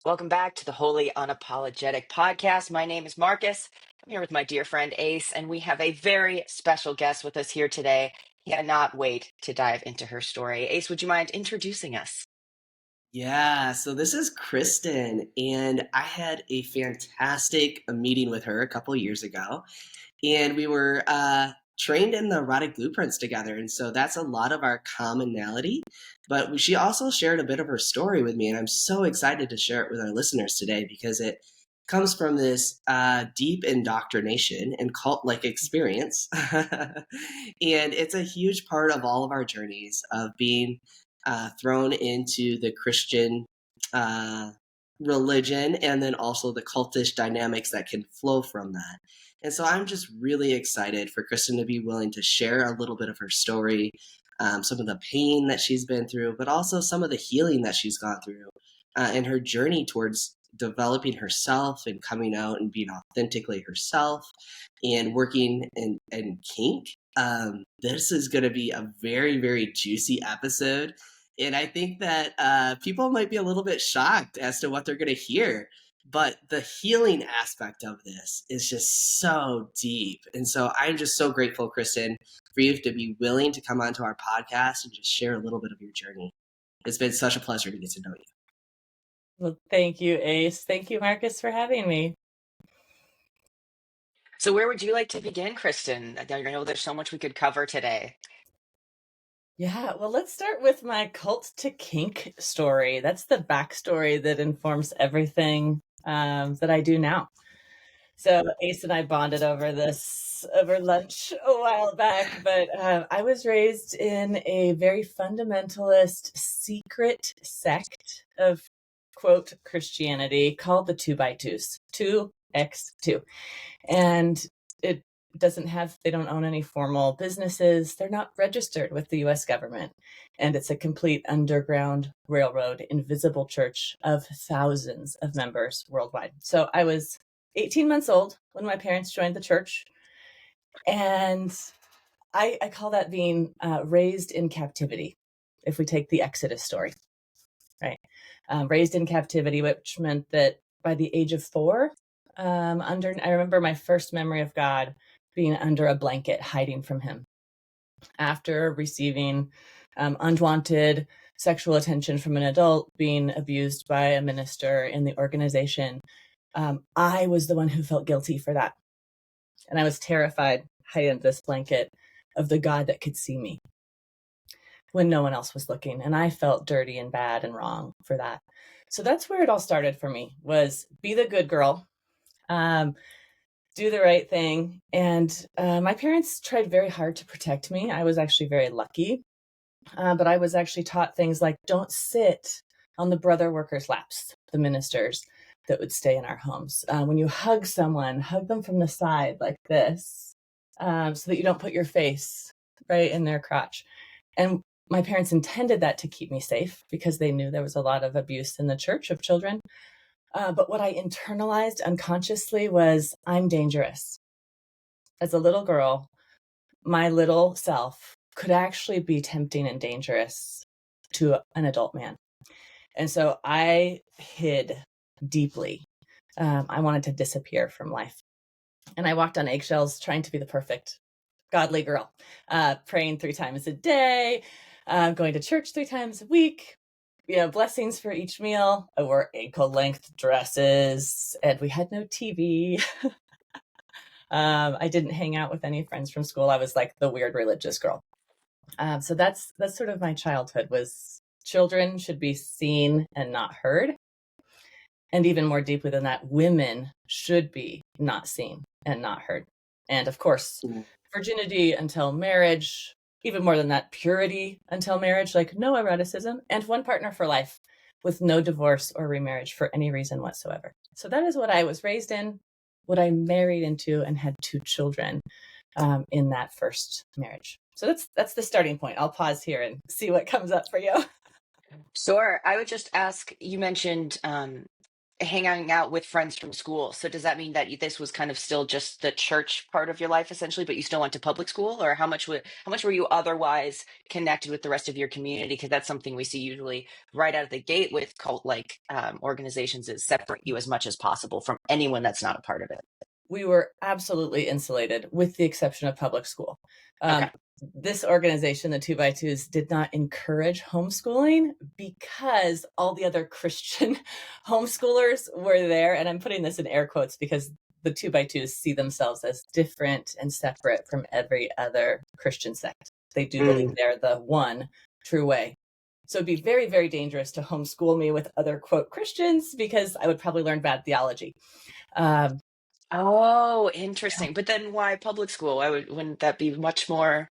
Welcome back to the Holy Unapologetic podcast. My name is Marcus. I'm here with my dear friend Ace, and we have a very special guest with us here today. Cannot wait to dive into her story. Ace, would you mind introducing us? Yeah, so this is Kristin, and I had a fantastic meeting with her a couple years ago, and we were trained in the erotic blueprints together, and so that's a lot of our commonality. But she also shared a bit of her story with me, and I'm so excited to share it with our listeners today because it comes from this deep indoctrination and cult-like experience, and it's a huge part of all of our journeys of being thrown into the Christian uh, religion and then also the cultish dynamics that can flow from that. And so I'm just really excited for Kristin to be willing to share a little bit of her story, some of the pain that she's been through, but also some of the healing that she's gone through and her journey towards developing herself and coming out and being authentically herself and working in kink. This is going to be a very, very juicy episode. And I think that people might be a little bit shocked as to what they're going to hear. But the healing aspect of this is just so deep. And so I'm just so grateful, Kristin, for you to be willing to come onto our podcast and just share a little bit of your journey. It's been such a pleasure to get to know you. Well, thank you, Ace. Thank you, Marcus, for having me. So, where would you like to begin, Kristen? I know there's so much we could cover today. Yeah, well, let's start with my cult to kink story. That's the backstory that informs everything that I do now. So Ace and I bonded over lunch a while back, but I was raised in a very fundamentalist secret sect of, quote, Christianity called the 2x2s, 2x2. And it they don't own any formal businesses. They're not registered with the US government. And it's a complete underground railroad, invisible church of thousands of members worldwide. So I was 18 months old when my parents joined the church. And I call that being raised in captivity, if we take the Exodus story, right? Raised in captivity, which meant that by the age of 4, I remember my first memory of God being under a blanket, hiding from him. After receiving unwanted sexual attention from an adult, being abused by a minister in the organization, I was the one who felt guilty for that. And I was terrified, hiding under this blanket, of the God that could see me when no one else was looking. And I felt dirty and bad and wrong for that. So that's where it all started for me, was be the good girl, do the right thing. And my parents tried very hard to protect me. I was actually very lucky. But I was actually taught things like don't sit on the brother workers' laps, the ministers that would stay in our homes. When you hug someone, hug them from the side like this, so that you don't put your face right in their crotch. And my parents intended that to keep me safe because they knew there was a lot of abuse in the church of children. But what I internalized unconsciously was I'm dangerous. As a little girl, my little self could actually be tempting and dangerous to an adult man. And so I hid deeply. I wanted to disappear from life. And I walked on eggshells trying to be the perfect godly girl, praying 3 times a day, going to church 3 times a week, blessings for each meal. I wore ankle-length dresses, and we had no TV. I didn't hang out with any friends from school. I was like the weird religious girl. So that's sort of my childhood, was children should be seen and not heard. And even more deeply than that, women should be not seen and not heard. And of course, virginity until marriage, even more than that, purity until marriage, like no eroticism, and one partner for life with no divorce or remarriage for any reason whatsoever. So that is what I was raised in, what I married into, and had 2 children in that first marriage. So that's the starting point. I'll pause here and see what comes up for you. Sure. I would just ask, you mentioned hanging out with friends from school. So does that mean that this was kind of still just the church part of your life essentially, but you still went to public school, or how much were you otherwise connected with the rest of your community? Because that's something we see usually right out of the gate with cult like organizations, is separate you as much as possible from anyone that's not a part of it. We were absolutely insulated, with the exception of public school. Okay. This organization, the 2x2s, did not encourage homeschooling because all the other Christian homeschoolers were there. And I'm putting this in air quotes because the 2x2s see themselves as different and separate from every other Christian sect. They do believe they're the one true way. So it'd be very, very dangerous to homeschool me with other, quote, Christians, because I would probably learn bad theology. Oh, interesting. But then why public school? Wouldn't that be much more?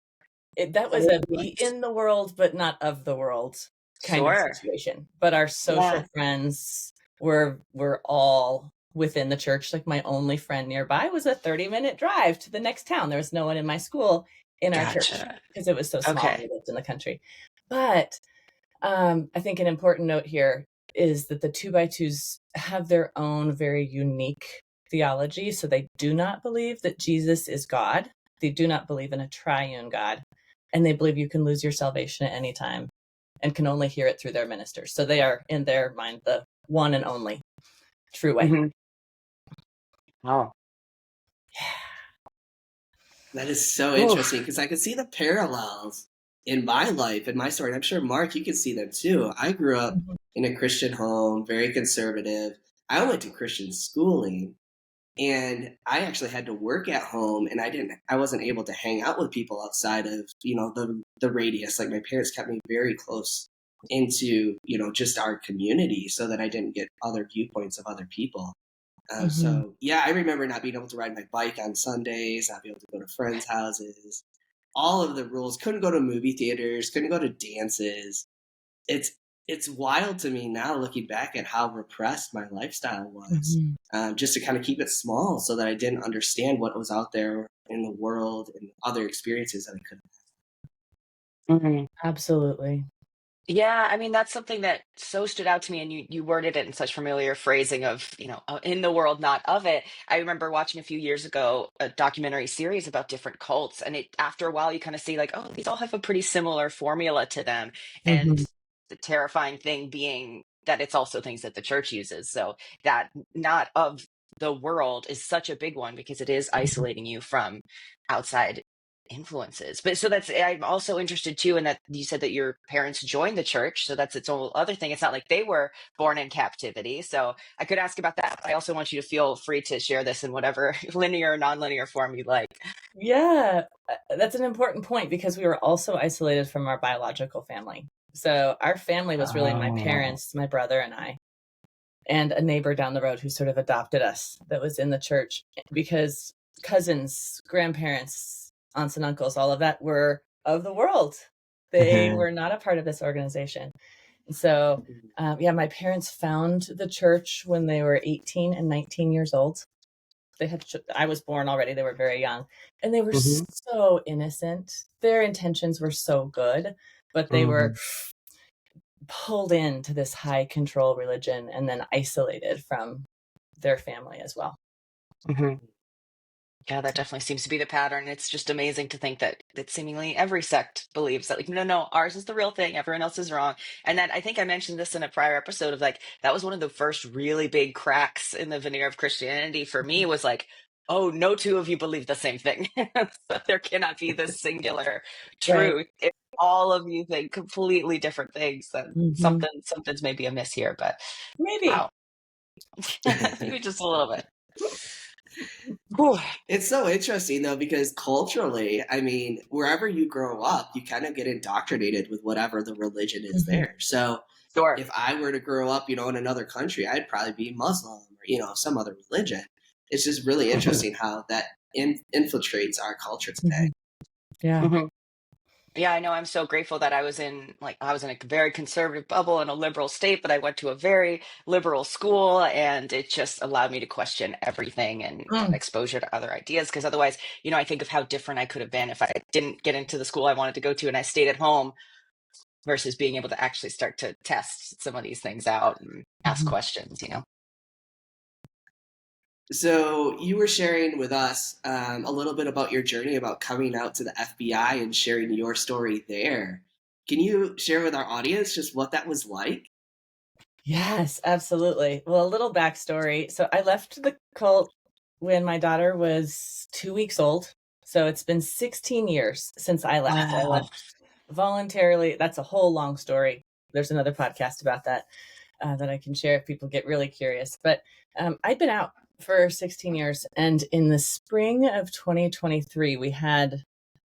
That was a be in the world, but not of the world kind of Sure. situation. But our social friends were all within the church. Like my only friend nearby was a 30-minute drive to the next town. There was no one in my school in our church because it was so small. Okay. We lived in the country. But I think an important note here is that the 2x2s have their own very unique theology. So they do not believe that Jesus is God. They do not believe in a triune God. And they believe you can lose your salvation at any time and can only hear it through their ministers. So they are, in their mind, the one and only true way. Mm-hmm. Oh. That is so interesting, because I could see the parallels in my life, in my story. And I'm sure, Mark, you can see them too. I grew up in a Christian home, very conservative. I went to Christian schooling, and I actually had to work at home, and I wasn't able to hang out with people outside of, the radius. Like my parents kept me very close into, just our community, so that I didn't get other viewpoints of other people. So yeah, I remember not being able to ride my bike on Sundays, not being able to go to friends' houses, all of the rules, couldn't go to movie theaters, couldn't go to dances. It's wild to me now, looking back at how repressed my lifestyle was, just to kind of keep it small so that I didn't understand what was out there in the world and other experiences that I could Mhm. Absolutely. Yeah, I mean, that's something that so stood out to me, and you worded it in such familiar phrasing of, in the world, not of it. I remember watching a few years ago a documentary series about different cults, and after a while you kind of see like, oh, these all have a pretty similar formula to them. And the terrifying thing being that it's also things that the church uses. So that not of the world is such a big one, because it is isolating you from outside influences. But so I'm also interested too in that you said that your parents joined the church, so that's its own other thing. It's not like they were born in captivity. So I could ask about that, but I also want you to feel free to share this in whatever linear or non-linear form you like. Yeah, that's an important point, because we were also isolated from our biological family. So our family was really my parents, my brother and I, and a neighbor down the road who sort of adopted us that was in the church, because cousins, grandparents, aunts and uncles, all of that were of the world. They were not a part of this organization. So, my parents found the church when they were 18 and 19 years old. I was born already. They were very young, and they were so innocent. Their intentions were so good, but they were pulled into this high control religion and then isolated from their family as well. Yeah, that definitely seems to be the pattern. It's just amazing to think that seemingly every sect believes that, like, no, ours is the real thing, everyone else is wrong. And then I think I mentioned this in a prior episode of like, that was one of the first really big cracks in the veneer of Christianity for me, was like, oh, no two of you believe the same thing. So there cannot be this singular truth. If all of you think completely different things, then something's maybe amiss here. But Maybe. wow. Maybe just a little bit. Whew. It's so interesting, though, because culturally, I mean, wherever you grow up, you kind of get indoctrinated with whatever the religion is there. So if I were to grow up, in another country, I'd probably be Muslim or, some other religion. It's just really interesting how that infiltrates our culture today. Yeah. Yeah, I know. I'm so grateful that I was in a very conservative bubble in a liberal state, but I went to a very liberal school, and it just allowed me to question everything and get exposure to other ideas. Because otherwise, I think of how different I could have been if I didn't get into the school I wanted to go to and I stayed at home, versus being able to actually start to test some of these things out and ask questions. So you were sharing with us a little bit about your journey about coming out to the FBI and sharing your story there. Can you share with our audience just what that was like? Yes, absolutely. Well, a little backstory. So I left the cult when my daughter was 2 weeks old. So it's been 16 years since I left. I Wow. left voluntarily. That's a whole long story. There's another podcast about that that I can share if people get really curious. But I'd been out for 16 years. And in the spring of 2023, we had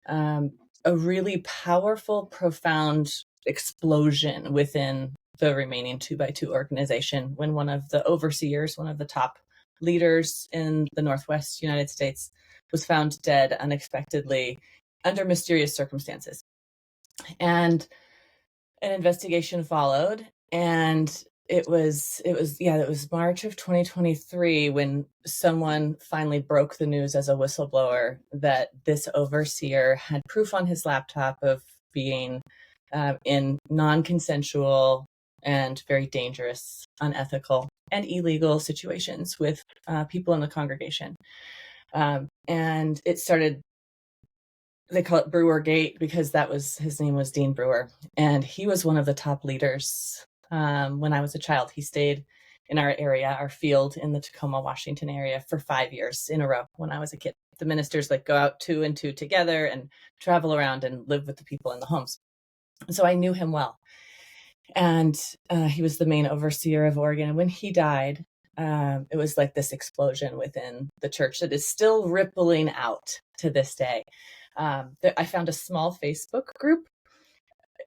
a really powerful, profound explosion within the remaining 2x2 organization when one of the overseers, one of the top leaders in the Northwest United States, was found dead unexpectedly under mysterious circumstances. And an investigation followed, and it was March of 2023 when someone finally broke the news as a whistleblower that this overseer had proof on his laptop of being in non-consensual and very dangerous, unethical, and illegal situations with people in the congregation. And it started, they call it Brewer Gate because his name was Dean Brewer. And he was one of the top leaders when I was a child. He stayed in our area, our field in the Tacoma, Washington area for 5 years in a row when I was a kid. The ministers go out 2 and 2 together and travel around and live with the people in the homes. So I knew him well. And he was the main overseer of Oregon. And when he died, it was like this explosion within the church that is still rippling out to this day. I found a small Facebook group,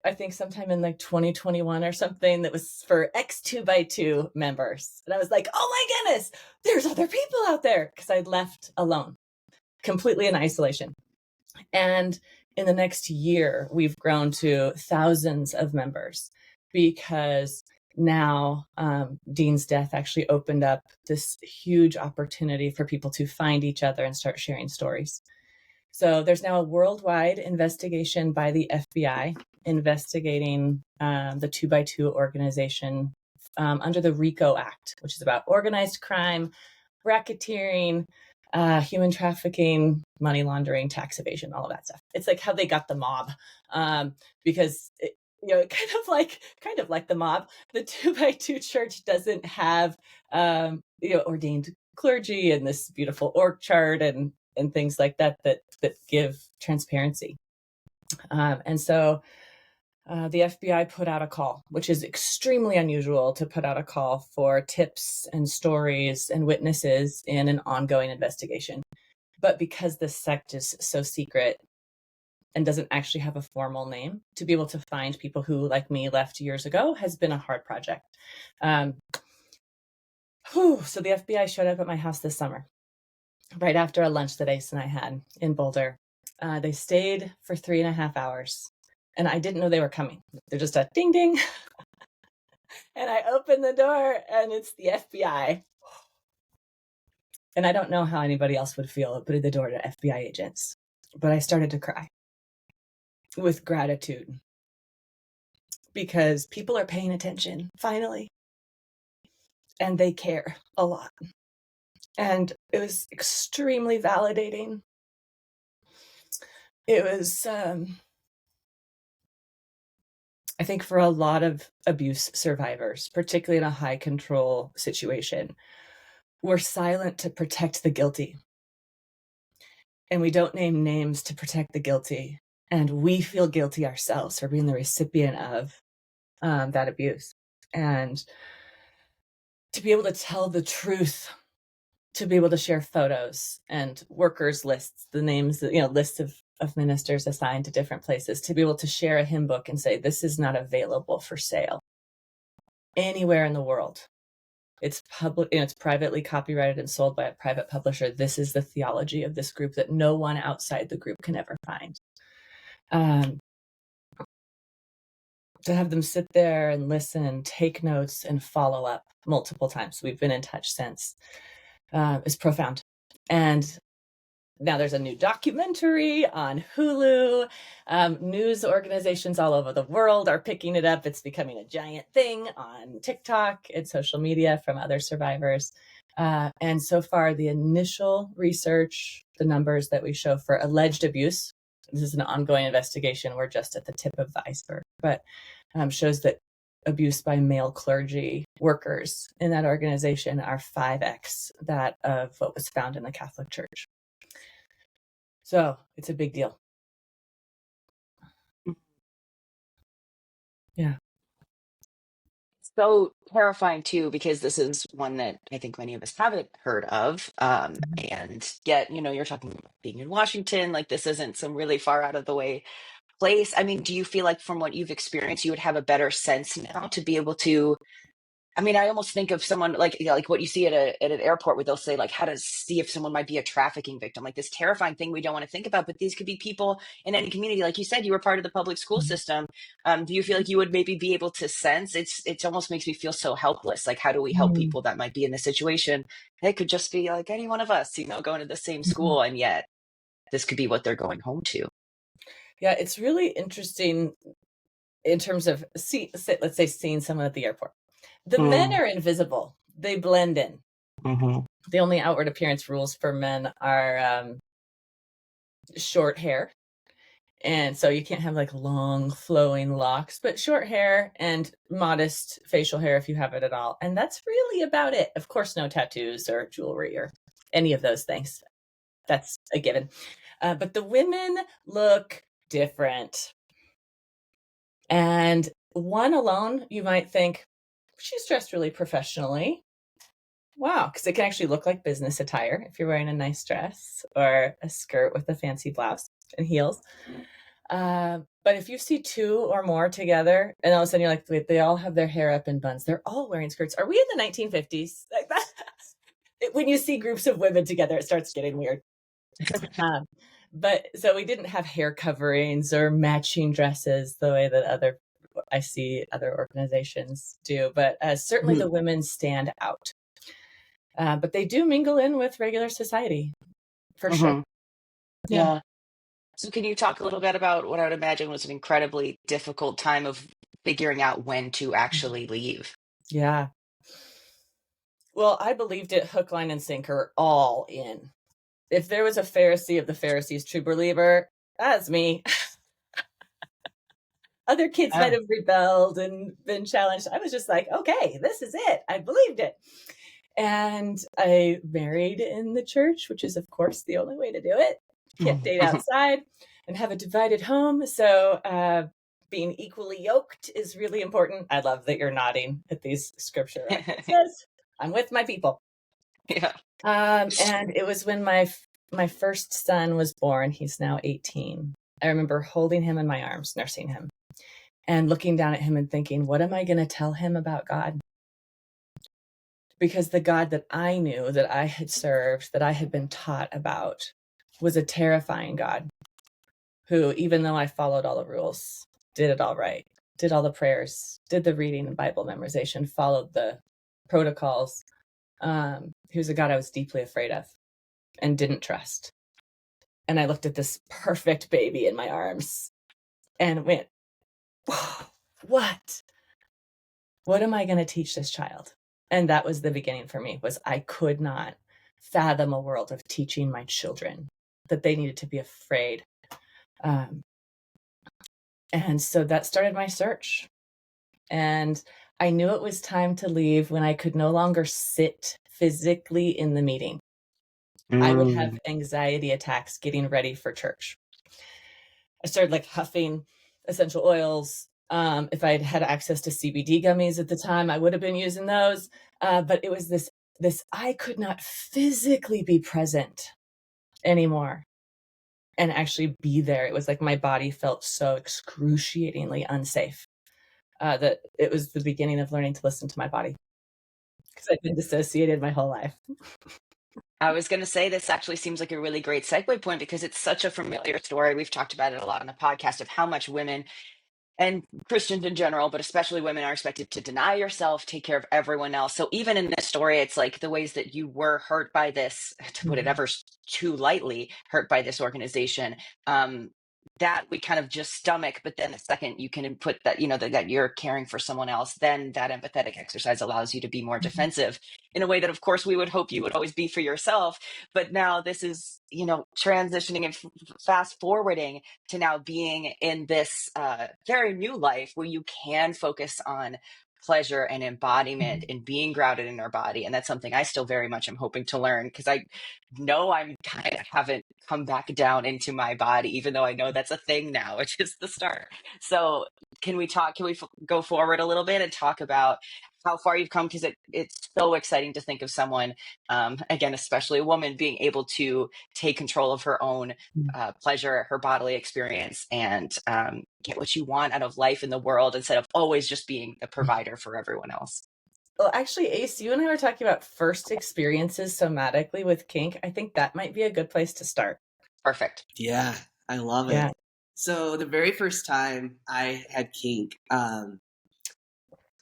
I think sometime in 2021 or something, that was for X2x2 members. And I was like, oh my goodness, there's other people out there, because I'd left alone, completely in isolation. And in the next year, we've grown to thousands of members because now Dean's death actually opened up this huge opportunity for people to find each other and start sharing stories. So there's now a worldwide investigation by the FBI investigating the 2x2 organization under the RICO Act, which is about organized crime, racketeering, human trafficking, money laundering, tax evasion, all of that stuff. It's like how they got the mob, because kind of like the mob, the 2x2 church doesn't have ordained clergy and this beautiful org chart and things like that give transparency. And so the FBI put out a call, which is extremely unusual to put out a call for tips and stories and witnesses in an ongoing investigation. But because the sect is so secret and doesn't actually have a formal name, to be able to find people who, like me, left years ago has been a hard project. So the FBI showed up at my house this summer, right after a lunch that Ace and I had in Boulder. They stayed for 3.5 hours. And I didn't know they were coming. They're just a ding, ding. And I opened the door and it's the FBI. And I don't know how anybody else would feel opening the door to FBI agents. But I started to cry with gratitude because people are paying attention, finally. And they care a lot. And it was extremely validating. It was... I think for a lot of abuse survivors, particularly in a high control situation, we're silent to protect the guilty. And we don't name names to protect the guilty. And we feel guilty ourselves for being the recipient of that abuse. And to be able to tell the truth, to be able to share photos and workers lists, the names, lists of ministers assigned to different places, to be able to share a hymn book and say, this is not available for sale anywhere in the world. It's public, it's privately copyrighted and sold by a private publisher. This is the theology of this group that no one outside the group can ever find. To have them sit there and listen, take notes, and follow up multiple times. We've been in touch since. Is profound. And now there's a new documentary on Hulu. News organizations all over the world are picking it up. It's becoming a giant thing on TikTok and social media from other survivors. And so far, the initial research, the numbers that we show for alleged abuse, this is an ongoing investigation. We're just at the tip of the iceberg, but shows that abuse by male clergy workers in that organization are 5x that of what was found in the Catholic Church. So it's a big deal. Yeah. So terrifying too, because this is one that I think many of us haven't heard of. And yet, you're talking about being in Washington, like this isn't some really far out of the way place. I mean, do you feel like from what you've experienced, you would have a better sense now to be able to, I mean, I almost think of someone like, like what you see at an airport where they'll say like how to see if someone might be a trafficking victim, like this terrifying thing we don't want to think about, but these could be people in any community. Like you said, you were part of the public school system. Do you feel like you would maybe be able to sense it almost makes me feel so helpless. Like, how do we help people that might be in this situation? They could just be like any one of us, going to the same school. And yet this could be what they're going home to. Yeah, it's really interesting in terms of, let's say, seeing someone at the airport. The men are invisible. They blend in. The only outward appearance rules for men are short hair. And so you can't have like long flowing locks, but short hair and modest facial hair if you have it at all. And that's really about it. Of course, no tattoos or jewelry or any of those things. That's a given. But the women look different. And one alone, you might think, she's dressed really professionally. Wow, because it can actually look like business attire if you're wearing a nice dress or a skirt with a fancy blouse and heels. But if you see two or more together, and all of a sudden you're like, wait, they all have their hair up in buns. They're all wearing skirts. Are we in the 1950s? Like that? When you see groups of women together, it starts getting weird. But so we didn't have hair coverings or matching dresses the way that I see other organizations do. But certainly the women stand out. But they do mingle in with regular society, for sure. Yeah. So can you talk a little bit about what I would imagine was an incredibly difficult time of figuring out when to actually leave? Yeah. Well, I believed it hook, line, and sinker, all in. If there was a Pharisee of the Pharisees, true believer, that's me. Other kids might have rebelled and been challenged. I was just like, okay, this is it. I believed it. And I married in the church, which is, of course, the only way to do it. Can't date outside and have a divided home. So being equally yoked is really important. I love that you're nodding at these scripture references. I'm with my people. Yeah. And it was when my first son was born. He's now 18. I remember holding him in my arms, nursing him, and looking down at him and thinking, what am I going to tell him about God? Because the God that I knew, that I had served, that I had been taught about, was a terrifying God who, even though I followed all the rules, did it all right, did all the prayers, did the reading and Bible memorization, followed the protocols. He was a God I was deeply afraid of and didn't trust. And I looked at this perfect baby in my arms and went, what am I going to teach this child? And that was the beginning for me, was I could not fathom a world of teaching my children that they needed to be afraid. And so that started my search. And I knew it was time to leave when I could no longer sit physically in the meeting. I would have anxiety attacks getting ready for church. I started like huffing essential oils. If I had had access to CBD gummies at the time, I would have been using those. But it was this I could not physically be present anymore and actually be there. It was like my body felt so excruciatingly unsafe that it was the beginning of learning to listen to my body, because I've been dissociated my whole life. I was going to say this actually seems like a really great segue point, because it's such a familiar story. We've talked about it a lot on the podcast of how much women and Christians in general, but especially women, are expected to deny yourself, take care of everyone else. So even in this story, it's like the ways that you were hurt by this, to put it ever too lightly, hurt by this organization. that we kind of just stomach, but then the second you can input that, that you're caring for someone else, then that empathetic exercise allows you to be more defensive in a way that, of course, we would hope you would always be for yourself. But now this is, transitioning and fast forwarding to now being in this very new life where you can focus on pleasure and embodiment and being grounded in our body. And that's something I still very much am hoping to learn, because I know I'm kind of haven't come back down into my body, even though I know that's a thing now, which is the start. So can we go forward a little bit and talk about how far you've come? Because it's so exciting to think of someone, again, especially a woman, being able to take control of her own pleasure, her bodily experience, and get what you want out of life in the world instead of always just being the provider for everyone else. Well, actually, Ace, you and I were talking about first experiences somatically with kink. I think that might be a good place to start. Perfect. Yeah, I love it. So the very first time I had kink,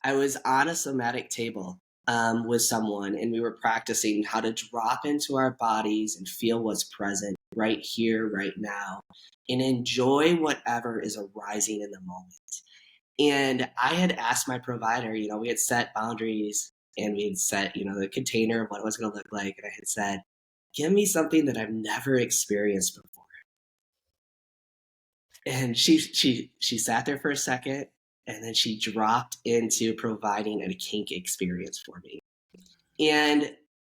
I was on a somatic table with someone, and we were practicing how to drop into our bodies and feel what's present right here, right now, and enjoy whatever is arising in the moment. And I had asked my provider, we had set boundaries, and we had set, the container of what it was going to look like. And I had said, give me something that I've never experienced before. And she sat there for a second, and then she dropped into providing a kink experience for me. And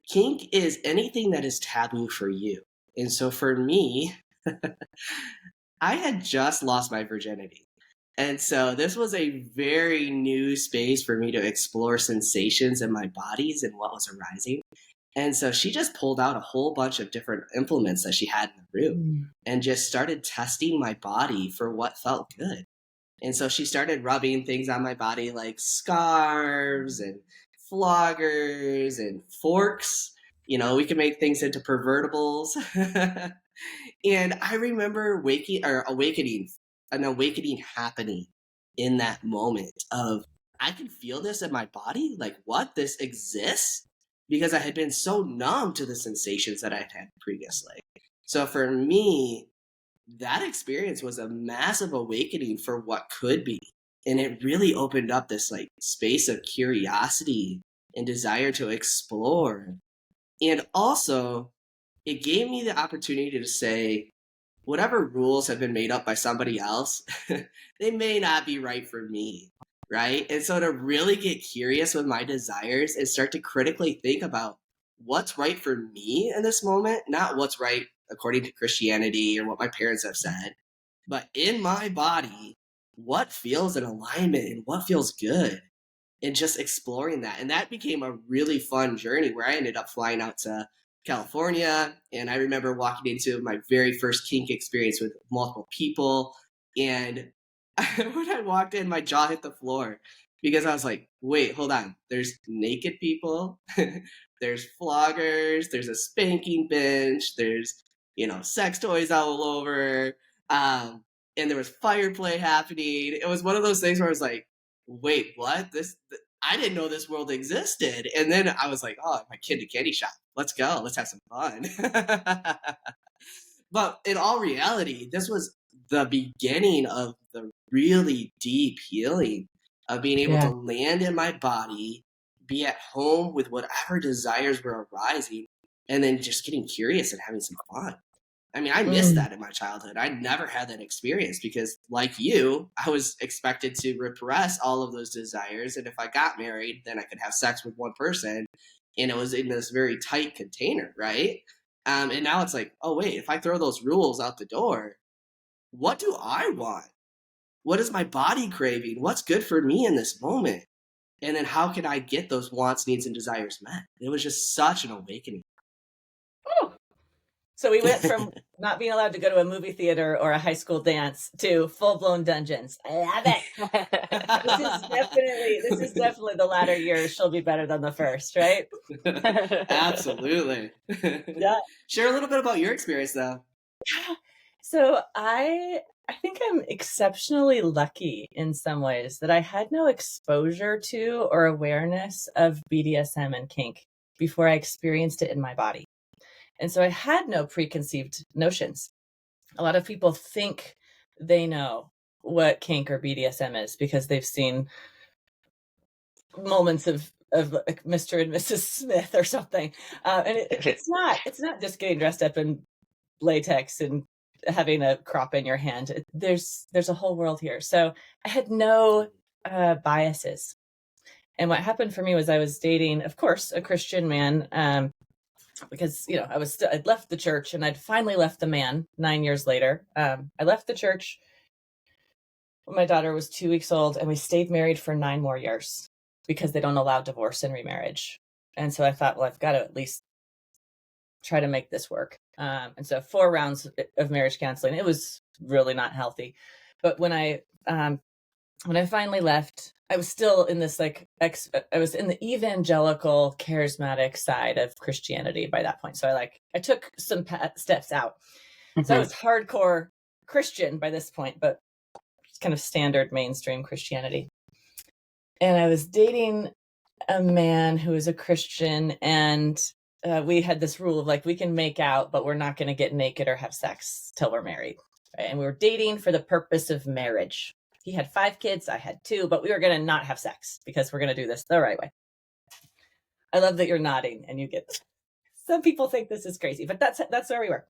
kink is anything that is taboo for you. And so for me, I had just lost my virginity. And so this was a very new space for me to explore sensations in my bodies and what was arising. And so she just pulled out a whole bunch of different implements that she had in the room and just started testing my body for what felt good. And so she started rubbing things on my body like scarves and floggers and forks. We can make things into pervertibles. And I remember an awakening happening in that moment of, I can feel this in my body. Like, what? This exists? Because I had been so numb to the sensations that I'd had previously. So for me, that experience was a massive awakening for what could be. And it really opened up this space of curiosity and desire to explore. And also, it gave me the opportunity to say, whatever rules have been made up by somebody else, they may not be right for me, right? And so to really get curious with my desires and start to critically think about what's right for me in this moment, not what's right according to Christianity or what my parents have said, but in my body, what feels in alignment and what feels good, and just exploring that. And that became a really fun journey where I ended up flying out to California. And I remember walking into my very first kink experience with multiple people. And when I walked in, my jaw hit the floor because I was like, wait, hold on. There's naked people. There's floggers. There's a spanking bench. There's, sex toys all over. And there was fire play happening. It was one of those things where I was like, wait, what? I didn't know this world existed. And then I was like, oh, my kid to candy shop. Let's go. Let's have some fun. But in all reality, this was the beginning of the really deep healing of being able to land in my body, be at home with whatever desires were arising, and then just getting curious and having some fun. I mean, I missed that in my childhood. I never had that experience because, like you, I was expected to repress all of those desires. And if I got married, then I could have sex with one person. And it was in this very tight container, right? And now it's like, oh, wait, if I throw those rules out the door, what do I want? What is my body craving? What's good for me in this moment? And then how can I get those wants, needs, and desires met? It was just such an awakening. So we went from not being allowed to go to a movie theater or a high school dance to full-blown dungeons. I love it. This is definitely the latter years. She'll be better than the first, right? Absolutely. Yeah. Share a little bit about your experience, though. So I think I'm exceptionally lucky in some ways that I had no exposure to or awareness of BDSM and kink before I experienced it in my body. And so I had no preconceived notions. A lot of people think they know what kink or BDSM is because they've seen moments of like Mr. and Mrs. Smith or something. And it's not just getting dressed up in latex and having a crop in your hand. There's a whole world here. So I had no biases. And what happened for me was I was dating, of course, a Christian man, because, you know, I'd left the church and I'd finally left the man 9 years later. I left the church when my daughter was 2 weeks old, and we stayed married for 9 more years because they don't allow divorce and remarriage. And so I thought, well, I've got to at least try to make this work. And so 4 rounds of marriage counseling. It was really not healthy. But when I finally left, I was still in this I was in the evangelical charismatic side of Christianity by that point. So I took some steps out. So I was hardcore Christian by this point, but kind of standard mainstream Christianity. And I was dating a man who was a Christian, and we had this rule of we can make out, but we're not going to get naked or have sex till we're married. Right? And we were dating for the purpose of marriage. He had 5 kids, I had 2, but we were going to not have sex because we're going to do this the right way. I love that you're nodding and you get this. Some people think this is crazy, but that's where we were.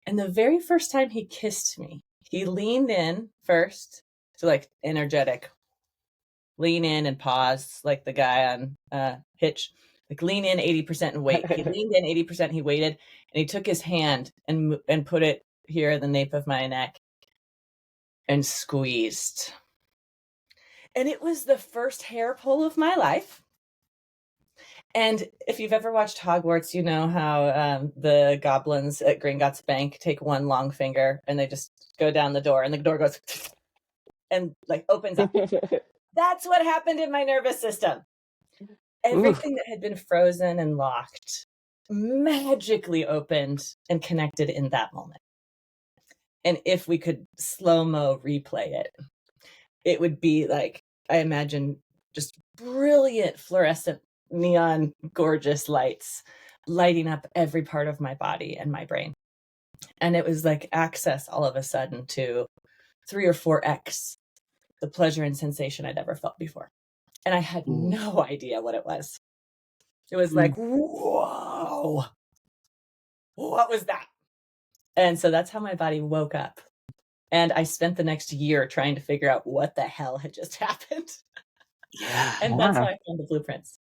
And the very first time he kissed me, he leaned in first to energetic, lean in and pause like the guy on Hitch, lean in 80% and wait. He leaned in 80%, he waited, and he took his hand and put it here at the nape of my neck and squeezed. And it was the first hair pull of my life. And if you've ever watched Hogwarts, you know how the goblins at Gringotts Bank take one long finger and they just go down the door and the door goes and opens up. That's what happened in my nervous system. Everything that had been frozen and locked magically opened and connected in that moment. And if we could slow-mo replay it, it would be I imagine just brilliant fluorescent neon gorgeous lights lighting up every part of my body and my brain. And it was access all of a sudden to 3 or 4x the pleasure and sensation I'd ever felt before. And I had no idea what it was. It was whoa, what was that? And so that's how my body woke up. And I spent the next year trying to figure out what the hell had just happened. Yeah. And that's how I found the blueprints.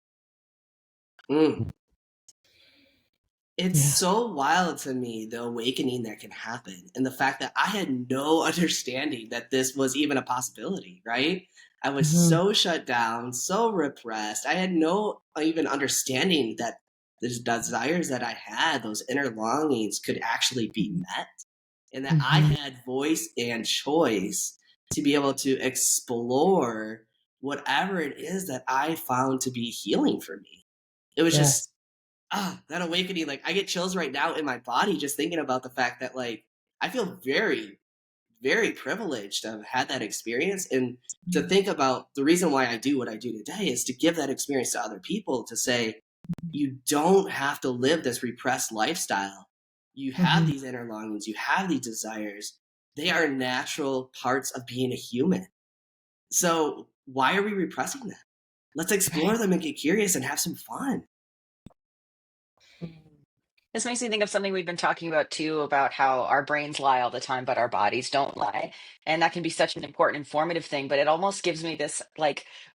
It's so wild to me, the awakening that can happen, and the fact that I had no understanding that this was even a possibility, right? I was so shut down, so repressed. I had no even understanding that the desires that I had, those inner longings, could actually be met, and that I had voice and choice to be able to explore whatever it is that I found to be healing for me. It was just that awakening. I get chills right now in my body just thinking about the fact that I feel very, very privileged to have had that experience, and to think about the reason why I do what I do today is to give that experience to other people, to say, you don't have to live this repressed lifestyle. You have these inner longings, you have these desires. They are natural parts of being a human. So why are we repressing them? Let's explore them and get curious and have some fun. This makes me think of something we've been talking about too, about how our brains lie all the time, but our bodies don't lie. And that can be such an important, informative thing, but it almost gives me this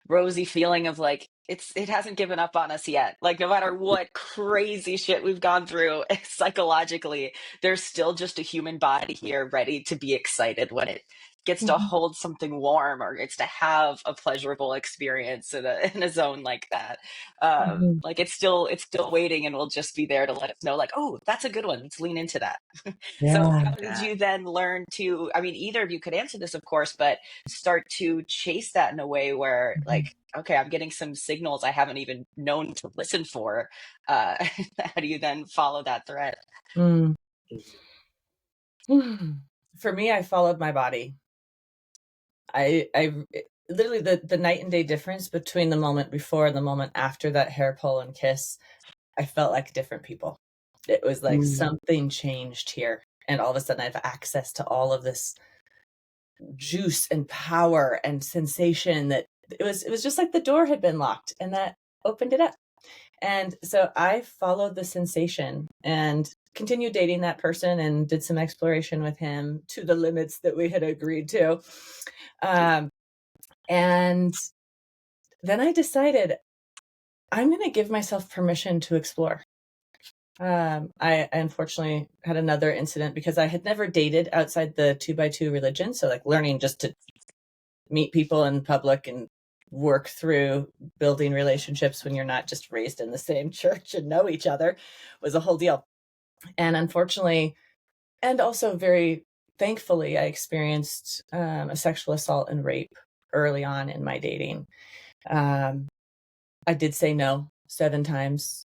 rosy feeling of it hasn't given up on us yet. No matter what crazy shit we've gone through psychologically, there's still just a human body here ready to be excited when it gets to hold something warm or gets to have a pleasurable experience in a zone like that. It's still waiting, and will just be there to let us know oh, that's a good one, let's lean into that. So how did you then learn to, I mean, either of you could answer this of course, but start to chase that in a way where okay, I'm getting some signals I haven't even known to listen for. How do you then follow that thread? For me, I followed my body. I literally the night and day difference between the moment before and the moment after that hair pull and kiss, I felt like different people. It was something changed here, and all of a sudden I have access to all of this juice and power and sensation that it was just like the door had been locked and that opened it up. And so I followed the sensation and continued dating that person and did some exploration with him to the limits that we had agreed to. And then I decided I'm going to give myself permission to explore. I unfortunately had another incident because I had never dated outside the 2x2 religion. So like learning just to meet people in public and work through building relationships when you're not just raised in the same church and know each other was a whole deal. And unfortunately, and also very thankfully, I experienced a sexual assault and rape early on in my dating. I did say no 7 times.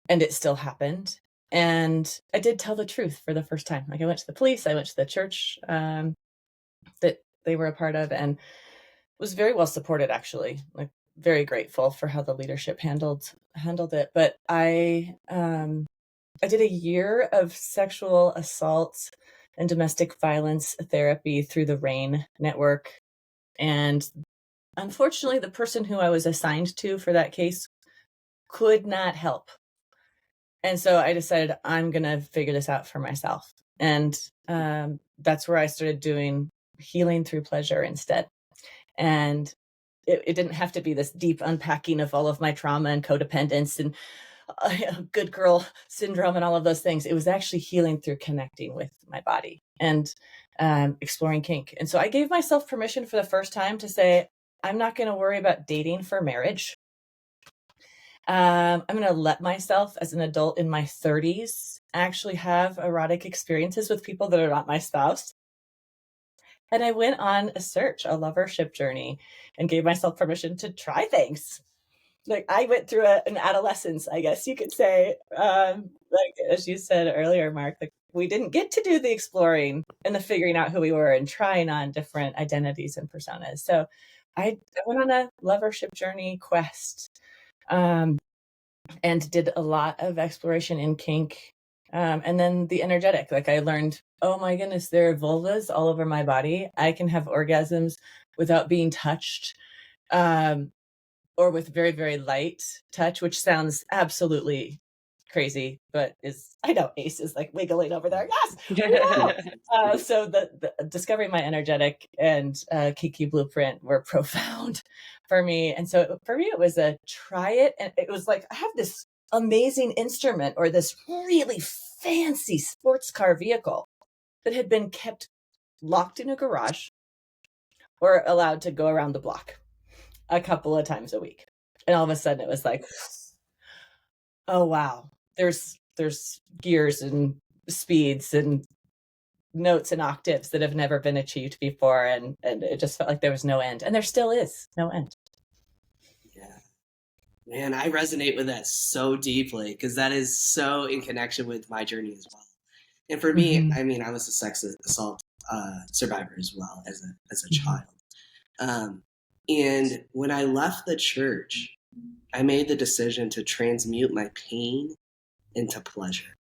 And it still happened. And I did tell the truth for the first time. Like I went to the police, I went to the church that they were a part of, and was very well supported, actually. Like very grateful for how the leadership handled it. But I did a year of sexual assault and domestic violence therapy through the RAIN network. And unfortunately, the person who I was assigned to for that case could not help. And so I decided I'm going to figure this out for myself. And that's where I started doing healing through pleasure instead. And it didn't have to be this deep unpacking of all of my trauma and codependence and good girl syndrome and all of those things. It was actually healing through connecting with my body and exploring kink. And so I gave myself permission for the first time to say, I'm not going to worry about dating for marriage. I'm going to let myself as an adult in my 30s actually have erotic experiences with people that are not my spouse. And I went on a search, a lovership journey, and gave myself permission to try things. Like I went through an adolescence, I guess you could say. Like as you said earlier, Mark, like we didn't get to do the exploring and the figuring out who we were and trying on different identities and personas. So I went on a lovership journey quest. And did a lot of exploration in kink. And then the energetic, like I learned, oh my goodness, there are vulvas all over my body. I can have orgasms without being touched, or with very, very light touch, which sounds absolutely crazy, but I know Ace is like wiggling over there. Yes. So the discovering my energetic and Kinky Blueprint were profound for me. And so for me, it was a try it. And it was like, I have this amazing instrument or this really fancy sports car vehicle that had been kept locked in a garage or allowed to go around the block a couple of times a week. And all of a sudden it was like, oh, wow, there's gears and speeds and notes and octaves that have never been achieved before. And it just felt like there was no end. And there still is no end. Yeah. Man, I resonate with that so deeply because that is so in connection with my journey as well. And for me, I mean, I was a sex assault survivor as well as a child. And when I left the church, I made the decision to transmute my pain into pleasure.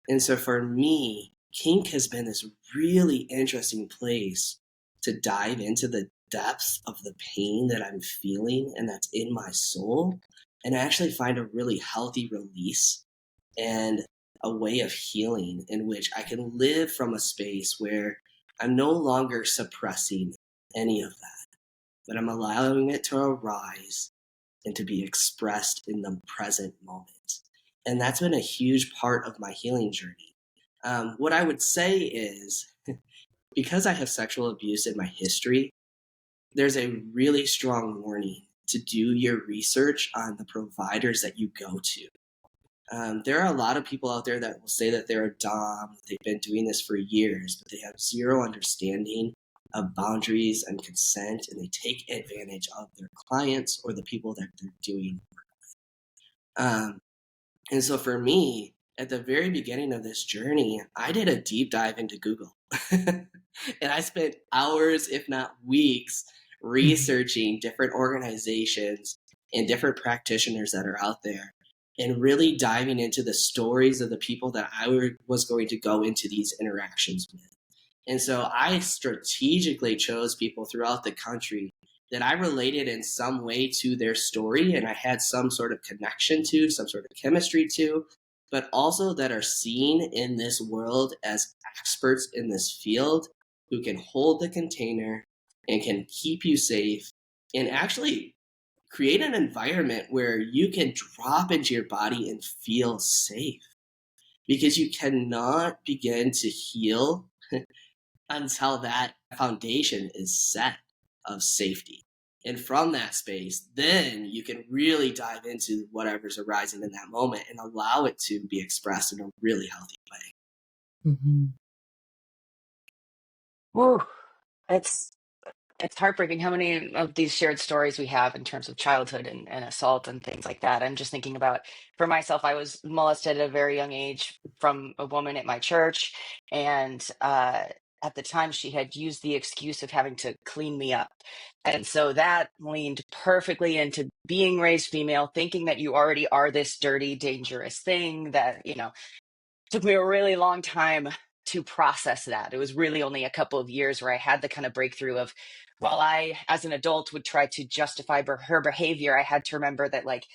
And so for me, kink has been this really interesting place to dive into the depths of the pain that I'm feeling and that's in my soul, and actually find a really healthy release and a way of healing in which I can live from a space where I'm no longer suppressing any of that, but I'm allowing it to arise and to be expressed in the present moment. And that's been a huge part of my healing journey. What I would say is, because I have sexual abuse in my history, there's a really strong warning to do your research on the providers that you go to. There are a lot of people out there that will say that they're a dom, they've been doing this for years, but they have zero understanding of boundaries and consent, and they take advantage of their clients or the people that they're doing work with. And so for me, at the very beginning of this journey, I did a deep dive into Google. And I spent hours, if not weeks, researching different organizations and different practitioners that are out there and really diving into the stories of the people that I was going to go into these interactions with. And so I strategically chose people throughout the country that I related in some way to their story and I had some sort of connection to, some sort of chemistry to, but also that are seen in this world as experts in this field who can hold the container and can keep you safe and actually create an environment where you can drop into your body and feel safe, because you cannot begin to heal until that foundation is set of safety. And from that space, then you can really dive into whatever's arising in that moment and allow it to be expressed in a really healthy way. Mm-hmm. Woo. It's heartbreaking how many of these shared stories we have in terms of childhood and assault and things like that. I'm just thinking about, for myself, I was molested at a very young age from a woman at my church. And at the time, she had used the excuse of having to clean me up. And so that leaned perfectly into being raised female, thinking that you already are this dirty, dangerous thing that, took me a really long time to process that. It was really only a couple of years where I had the kind of breakthrough of, while I, as an adult, would try to justify her behavior, I had to remember that, like,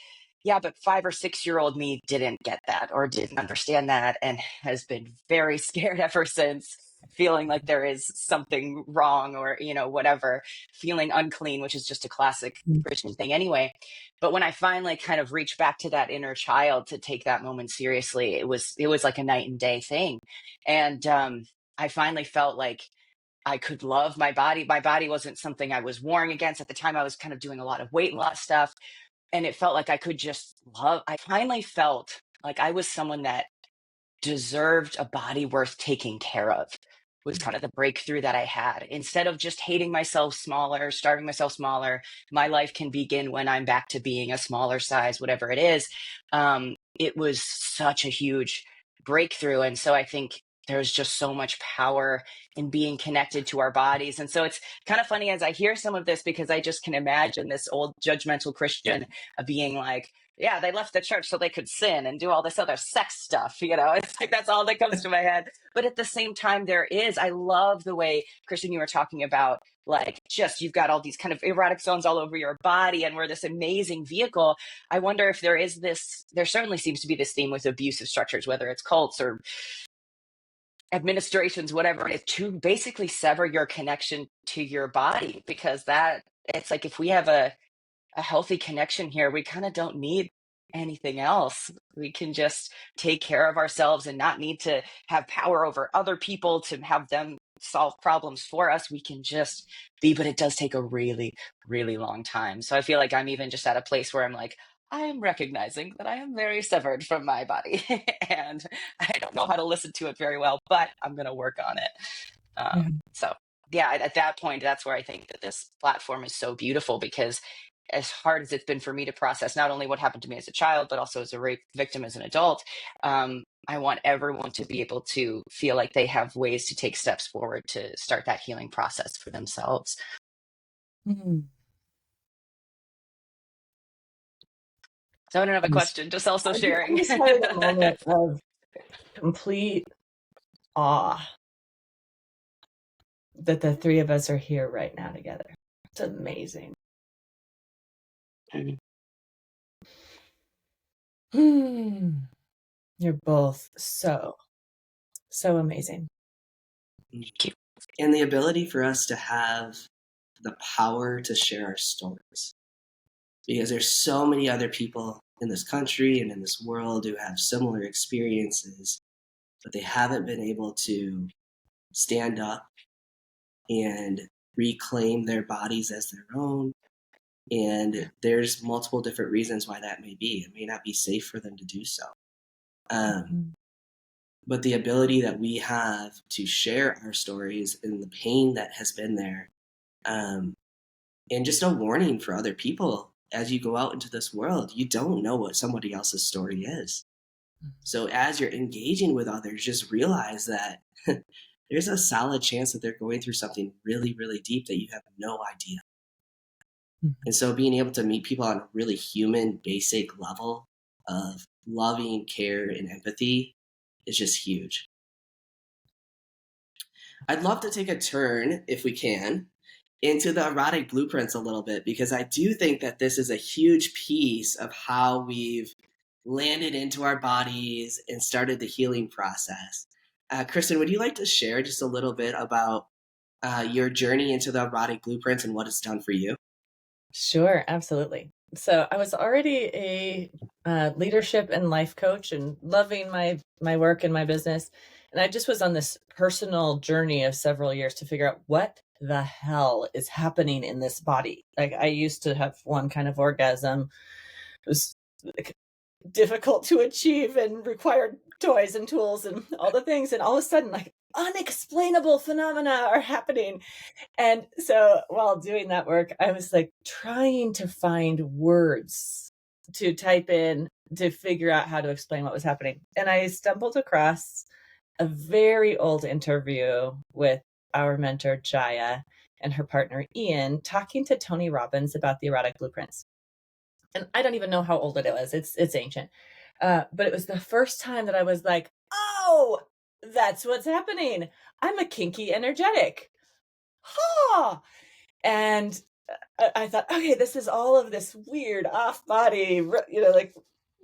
yeah, but 5 or 6 year old me didn't get that or didn't understand that and has been very scared ever since, feeling like there is something wrong or, whatever, feeling unclean, which is just a classic Christian thing anyway. But when I finally kind of reached back to that inner child to take that moment seriously, it was like a night and day thing. And I finally felt like I could love my body. My body wasn't something I was warring against. At the time, I was kind of doing a lot of weight loss stuff. And it felt like I could just love. I finally felt like I was someone that deserved a body worth taking care of, was kind of the breakthrough that I had. Instead of just hating myself smaller, starving myself smaller, my life can begin when I'm back to being a smaller size, whatever it is. It was such a huge breakthrough. And so I think there's just so much power in being connected to our bodies. And so it's kind of funny as I hear some of this, because I just can imagine this old judgmental Christian being like, yeah, they left the church so they could sin and do all this other sex stuff. It's like, that's all that comes to my head. But at the same time, I love the way, Kristin, you were talking about, like, just, you've got all these kind of erotic zones all over your body and we're this amazing vehicle. I wonder if there certainly seems to be this theme with abusive structures, whether it's cults or administrations, whatever it is, to basically sever your connection to your body, because it's like, if we have a healthy connection here, we kind of don't need anything else. We can just take care of ourselves and not need to have power over other people to have them solve problems for us. We can just be, but it does take a really, really long time. So I feel like I'm even just at a place where I'm like, I am recognizing that I am very severed from my body and I don't know how to listen to it very well, but I'm going to work on it. So yeah, at that point, that's where I think that this platform is so beautiful, because as hard as it's been for me to process not only what happened to me as a child, but also as a rape victim as an adult, I want everyone to be able to feel like they have ways to take steps forward to start that healing process for themselves. Mm-hmm. So I don't have a question, just also sharing. I'm just having a moment of complete awe that the three of us are here right now together. It's amazing. You're both so amazing. Thank you. And the ability for us to have the power to share our stories, because there's so many other people in this country and in this world who have similar experiences, but they haven't been able to stand up and reclaim their bodies as their own. And there's multiple different reasons why that may be. It may not be safe for them to do so. But the ability that we have to share our stories and the pain that has been there, and just a warning for other people as you go out into this world, you don't know what somebody else's story is. So as you're engaging with others, just realize that there's a solid chance that they're going through something really, really deep that you have no idea. And so being able to meet people on a really human, basic level of loving, care, and empathy is just huge. I'd love to take a turn, if we can, into the erotic blueprints a little bit, because I do think that this is a huge piece of how we've landed into our bodies and started the healing process. Kristin, would you like to share just a little bit about your journey into the erotic blueprints and what it's done for you? Sure, absolutely. So I was already a leadership and life coach and loving my work and my business. And I just was on this personal journey of several years to figure out what the hell is happening in this body. Like, I used to have one kind of orgasm. It was like difficult to achieve and required toys and tools and all the things. And all of a sudden, like, unexplainable phenomena are happening. And so while doing that work, I was like trying to find words to type in to figure out how to explain what was happening. And I stumbled across a very old interview with our mentor, Jaya, and her partner, Ian, talking to Tony Robbins about the erotic blueprints. And I don't even know how old it is. It's ancient. But it was the first time that I was like, oh, that's what's happening. I'm a kinky energetic. Ha! And I thought, okay, this is all of this weird off body, like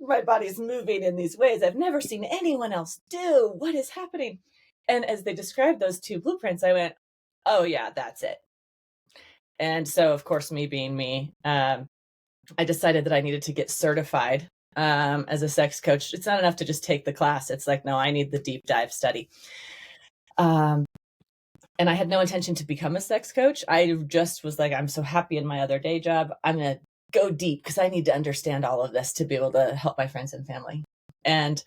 my body's moving in these ways I've never seen anyone else do. What is happening? And as they described those two blueprints, I went, oh yeah, that's it. And so, of course, me being me, I decided that I needed to get certified as a sex coach. It's not enough to just take the class. It's like, no, I need the deep dive study. And I had no intention to become a sex coach. I just was like, I'm so happy in my other day job. I'm going to go deep because I need to understand all of this to be able to help my friends and family. And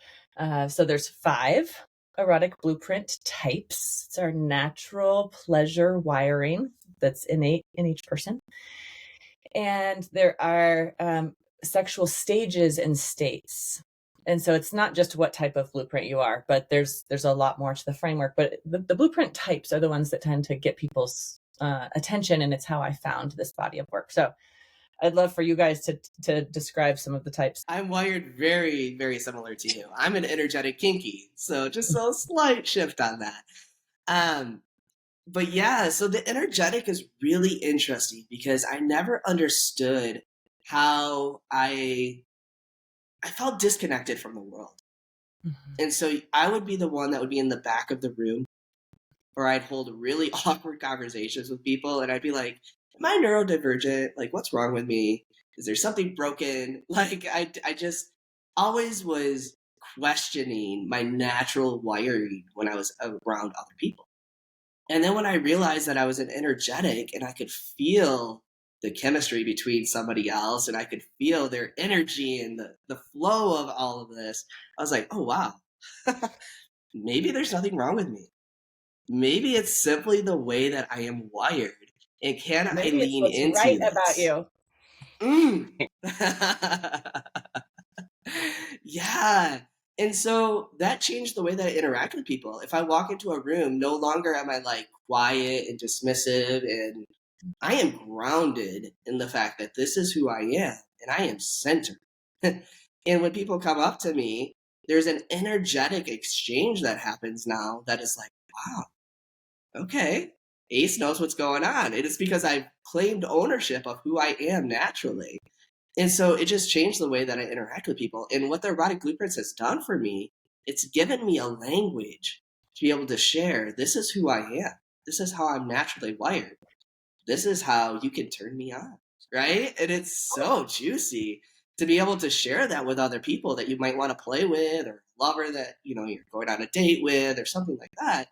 so there's 5 erotic blueprint types. It's our natural pleasure wiring that's innate in each person. And there are sexual stages and states. And so it's not just what type of blueprint you are, but there's a lot more to the framework. But the blueprint types are the ones that tend to get people's attention, and it's how I found this body of work. So I'd love for you guys to describe some of the types. I'm wired very, very similar to you. I'm an energetic kinky, so just a slight shift on that. But yeah, so the energetic is really interesting because I never understood how I felt disconnected from the world. Mm-hmm. And so I would be the one that would be in the back of the room, or I'd hold really awkward conversations with people, and I'd be like, am I neurodivergent? Like, what's wrong with me? Is there something broken? Like, I just always was questioning my natural wiring when I was around other people. And then when I realized that I was an energetic and I could feel the chemistry between somebody else and I could feel their energy and the flow of all of this, I was like, oh, wow, maybe there's nothing wrong with me. Maybe it's simply the way that I am wired. And can Maybe I it's lean what's into right this? about you. Yeah. And so that changed the way that I interact with people. If I walk into a room, no longer am I like quiet and dismissive, and I am grounded in the fact that this is who I am and I am centered. And when people come up to me, there's an energetic exchange that happens now that is like, wow, okay, Ace knows what's going on. It is because I've claimed ownership of who I am naturally. And so it just changed the way that I interact with people. And what the erotic blueprints has done for me, it's given me a language to be able to share. This is who I am. This is how I'm naturally wired. This is how you can turn me on, right? And it's so juicy to be able to share that with other people that you might want to play with, or a lover that you're going on a date with, or something like that.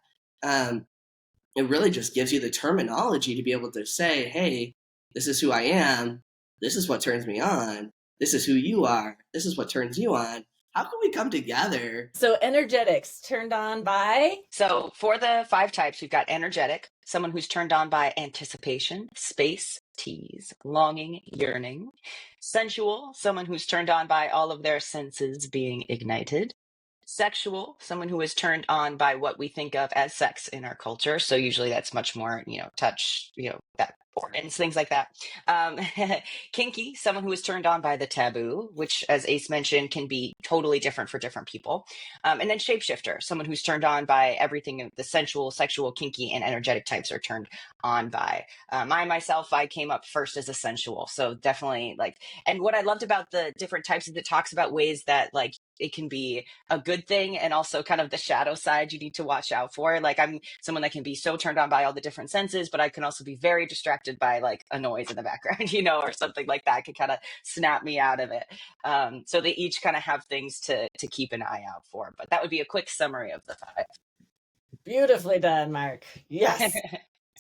It really just gives you the terminology to be able to say, hey, this is who I am. This is what turns me on. This is who you are. This is what turns you on. How can we come together? So energetics turned on by? So for the 5 types, we've got energetic, someone who's turned on by anticipation, space, tease, longing, yearning. Sensual, someone who's turned on by all of their senses being ignited. Sexual, someone who is turned on by what we think of as sex in our culture. So usually that's much more, touch, that organs, things like that. Um, Kinky, someone who is turned on by the taboo, which, as Ace mentioned, can be totally different for different people. And then shapeshifter, someone who's turned on by everything the sensual, sexual, kinky, and energetic types are turned on by. Myself, I came up first as a sensual, so definitely like. And what I loved about the different types is it talks about ways that like it can be a good thing and also kind of the shadow side you need to watch out for. Like I'm someone that can be so turned on by all the different senses, but I can also be very distracted by like a noise in the background, or something like that could kind of snap me out of it. So they each kind of have things to keep an eye out for. But that would be a quick summary of the 5. Beautifully done, Mark. Yes.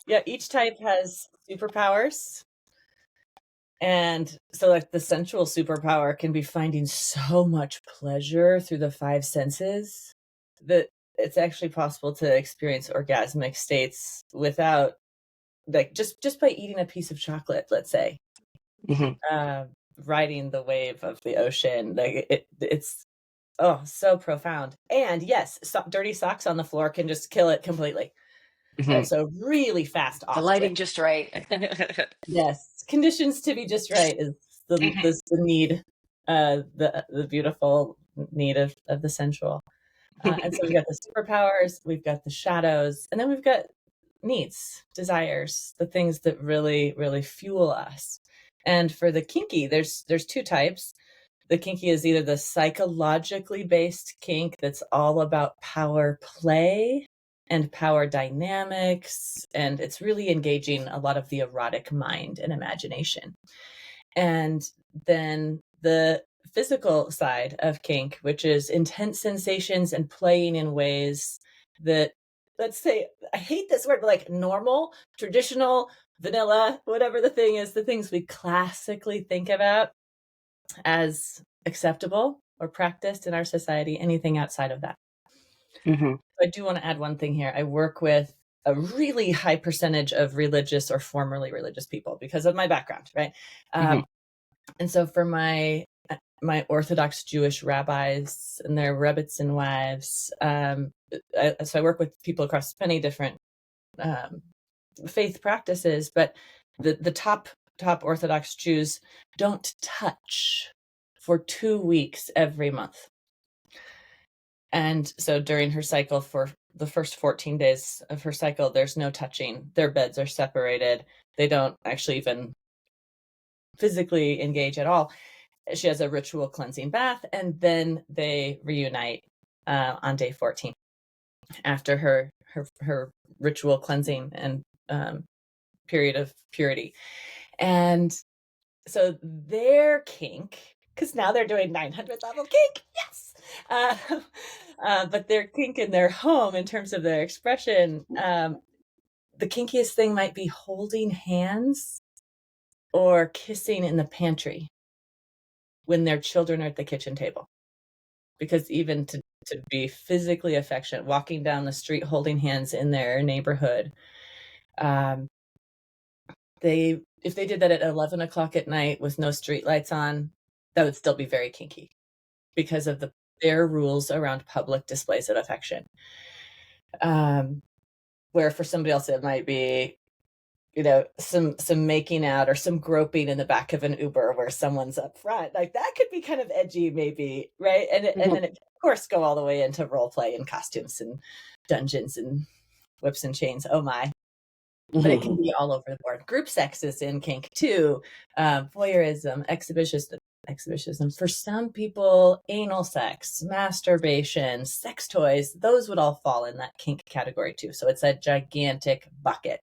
Yeah, each type has superpowers. And so like the sensual superpower can be finding so much pleasure through the 5 senses that it's actually possible to experience orgasmic states without like just by eating a piece of chocolate, let's say. Riding the wave of the ocean. Like it's so profound. And yes, dirty socks on the floor can just kill it completely. So really fast off. The lighting just right. Yes, conditions to be just right is the need, the beautiful need of the sensual. And so we've got the superpowers, we've got the shadows, and then we've got needs, desires, the things that really, really fuel us. And for the kinky, there's 2 types. The kinky is either the psychologically based kink that's all about power play and power dynamics, and it's really engaging a lot of the erotic mind and imagination. And then the physical side of kink, which is intense sensations and playing in ways that, let's say, I hate this word, but like normal, traditional, vanilla, whatever the thing is, the things we classically think about as acceptable or practiced in our society, anything outside of that. I do want to add one thing here. I work with a really high percentage of religious or formerly religious people because of my background, right? And so for my Orthodox Jewish rabbis and their rebbes and wives, so I work with people across many different faith practices, but the top Orthodox Jews don't touch for 2 weeks every month. And so during her cycle, for the first 14 days of her cycle, there's no touching. Their beds are separated. They don't actually even physically engage at all. She has a ritual cleansing bath, and then they reunite on day 14 after her ritual cleansing and period of purity. And so their kink, because now they're doing 900 level kink, yes. But their kink in their home, in terms of their expression, the kinkiest thing might be holding hands or kissing in the pantry when their children are at the kitchen table. Because even to be physically affectionate, walking down the street holding hands in their neighborhood, if they did that at 11 o'clock at night with no street lights on, that would still be very kinky because of their rules around public displays of affection. Where for somebody else it might be, some making out or some groping in the back of an Uber where someone's up front. Like that could be kind of edgy, maybe, right? And then it, of course, go all the way into role play and costumes and dungeons and whips and chains. Oh my. But it can be all over the board. Group sex is in kink too. Voyeurism, exhibitionism. For some people, anal sex, masturbation, sex toys, those would all fall in that kink category too. So it's a gigantic bucket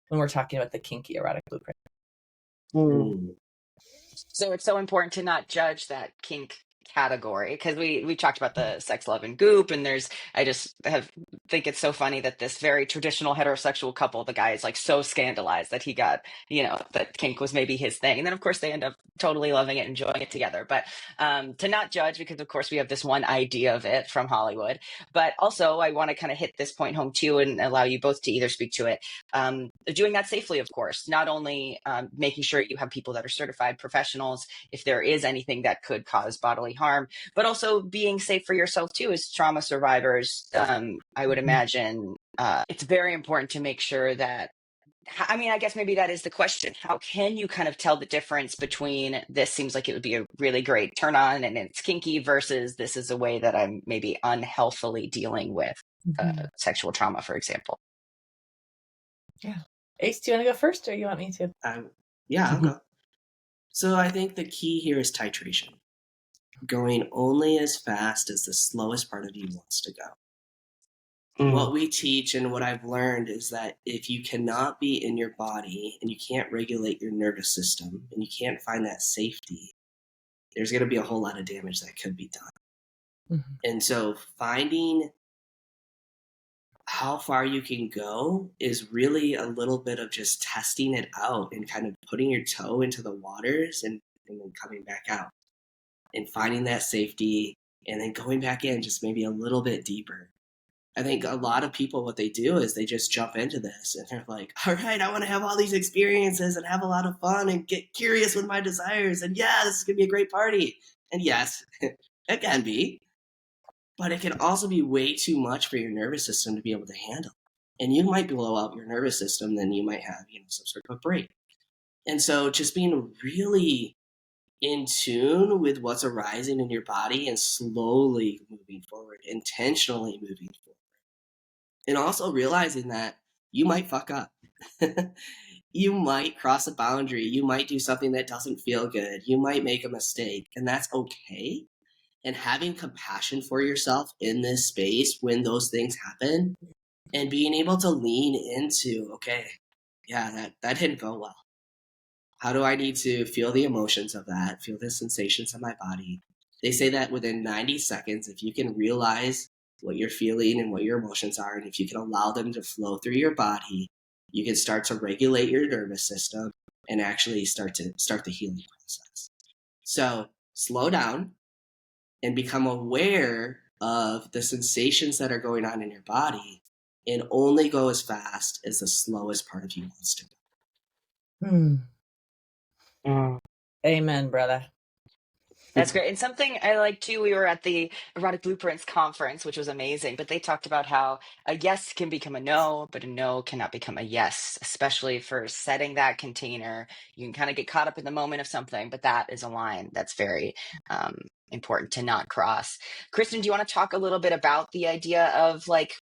when we're talking about the Kinky Erotic Blueprint. So it's so important to not judge that kink category, because we talked about the sex, love, and goop, and I just think it's so funny that this very traditional heterosexual couple, the guy is like so scandalized that he got, that kink was maybe his thing, and then of course they end up totally loving it, enjoying it together. But to not judge, because of course we have this one idea of it from Hollywood. But also I want to kind of hit this point home too and allow you both to either speak to it. Doing that safely, of course, not only making sure you have people that are certified professionals if there is anything that could cause bodily harm, but also being safe for yourself too as trauma survivors. I would imagine it's very important to make sure that I mean, I guess maybe that is the question. How can you kind of tell the difference between this seems like it would be a really great turn on and it's kinky versus this is a way that I'm maybe unhealthily dealing with sexual trauma, for example? Yeah. Ace, do you want to go first or you want me to? Yeah, I'll go. So I think the key here is titration. Going only as fast as the slowest part of you wants to go. What we teach and what I've learned is that if you cannot be in your body and you can't regulate your nervous system and you can't find that safety, there's going to be a whole lot of damage that could be done. And so finding how far you can go is really a little bit of just testing it out and kind of putting your toe into the waters and then coming back out and finding that safety and then going back in just maybe a little bit deeper. I think a lot of people, what they do is they just jump into this and they're like, all right, I want to have all these experiences and have a lot of fun and get curious with my desires. And yeah, this is going to be a great party. And yes, it can be, but it can also be way too much for your nervous system to be able to handle. And you might blow out your nervous system, then you might have, some sort of a break. And so just being really in tune with what's arising in your body and slowly moving forward, intentionally moving forward. And also realizing that you might fuck up. You might cross a boundary. You might do something that doesn't feel good. You might make a mistake, and that's okay. And having compassion for yourself in this space when those things happen and being able to lean into, okay, yeah, that didn't go well. How do I need to feel the emotions of that, feel the sensations of my body? They say that within 90 seconds, if you can realize what you're feeling and what your emotions are, and if you can allow them to flow through your body, you can start to regulate your nervous system and actually start the healing process. So slow down and become aware of the sensations that are going on in your body and only go as fast as the slowest part of you wants to go. Amen, brother. That's great. And something I like too, we were at the Erotic Blueprints conference, which was amazing, but they talked about how a yes can become a no, but a no cannot become a yes, especially for setting that container. You can kind of get caught up in the moment of something, but that is a line that's very important to not cross. Kristin, do you want to talk a little bit about the idea of like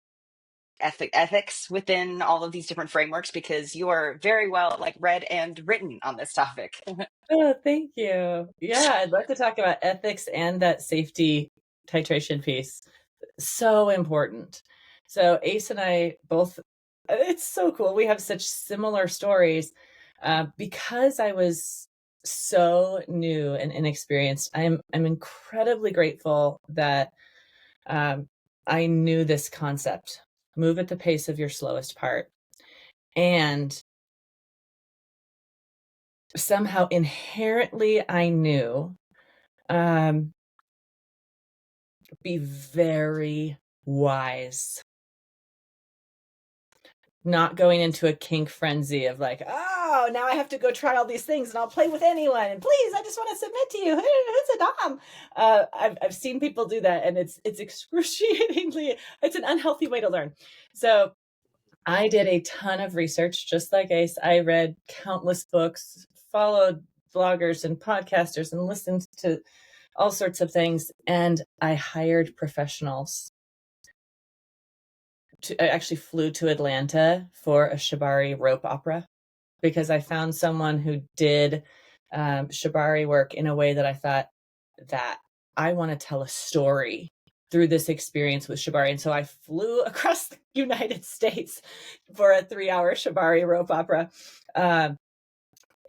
ethics within all of these different frameworks? Because you are very well like read and written on this topic. Oh, thank you. Yeah, I'd love to talk about ethics and that safety titration piece. So important. So Ace and I both, it's so cool. We have such similar stories. Because I was so new and inexperienced, I'm incredibly grateful that I knew this concept. Move at the pace of your slowest part. And somehow inherently I knew be very wise. Not going into a kink frenzy of like, oh, now I have to go try all these things and I'll play with anyone. And please, I just want to submit to you. Who's a dom? I've seen people do that, and it's excruciatingly, it's an unhealthy way to learn. So I did a ton of research, just like Ace. I read countless books, followed bloggers and podcasters, and listened to all sorts of things. And I hired professionals. I actually flew to Atlanta for a shibari rope opera because I found someone who did shibari work in a way that I thought that I want to tell a story through this experience with shibari. And so I flew across the United States for a 3-hour shibari rope opera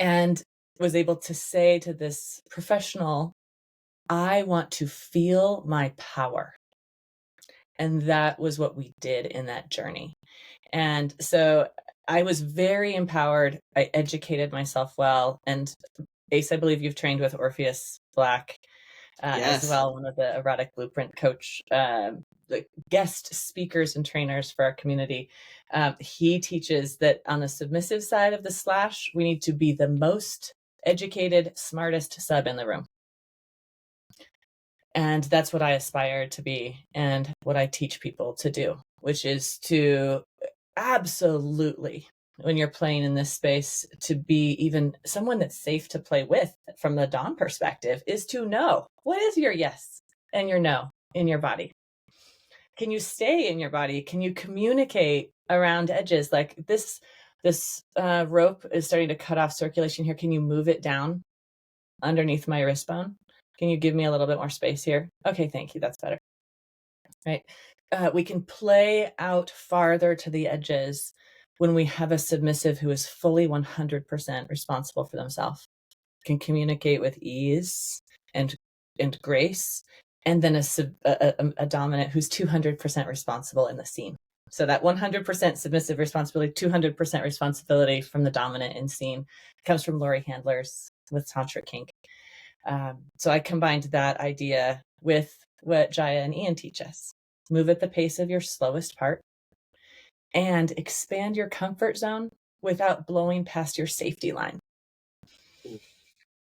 and was able to say to this professional, I want to feel my power. And that was what we did in that journey. And so I was very empowered. I educated myself well. And Ace, I believe you've trained with Orpheus Black Yes. as well, one of the Erotic Blueprint coach, the guest speakers and trainers for our community. He teaches that on the submissive side of the slash, we need to be the most educated, smartest sub in the room. And that's what I aspire to be and what I teach people to do, which is to absolutely when you're playing in this space to be even someone that's safe to play with from the dom perspective is to know what is your yes and your no in your body. Can you stay in your body? Can you communicate around edges? Like this rope is starting to cut off circulation here. Can you move it down underneath my wrist bone? Can you give me a little bit more space here? Okay, thank you. That's better. Right. We can play out farther to the edges when we have a submissive who is fully 100% responsible for themselves, can communicate with ease and grace, and then a dominant who's 200% responsible in the scene. So that 100% submissive responsibility, 200% responsibility from the dominant in scene comes from Lori Handler's with Tantric Kink. So I combined that idea with what Jaya and Ian teach us. Move at the pace of your slowest part and expand your comfort zone without blowing past your safety line.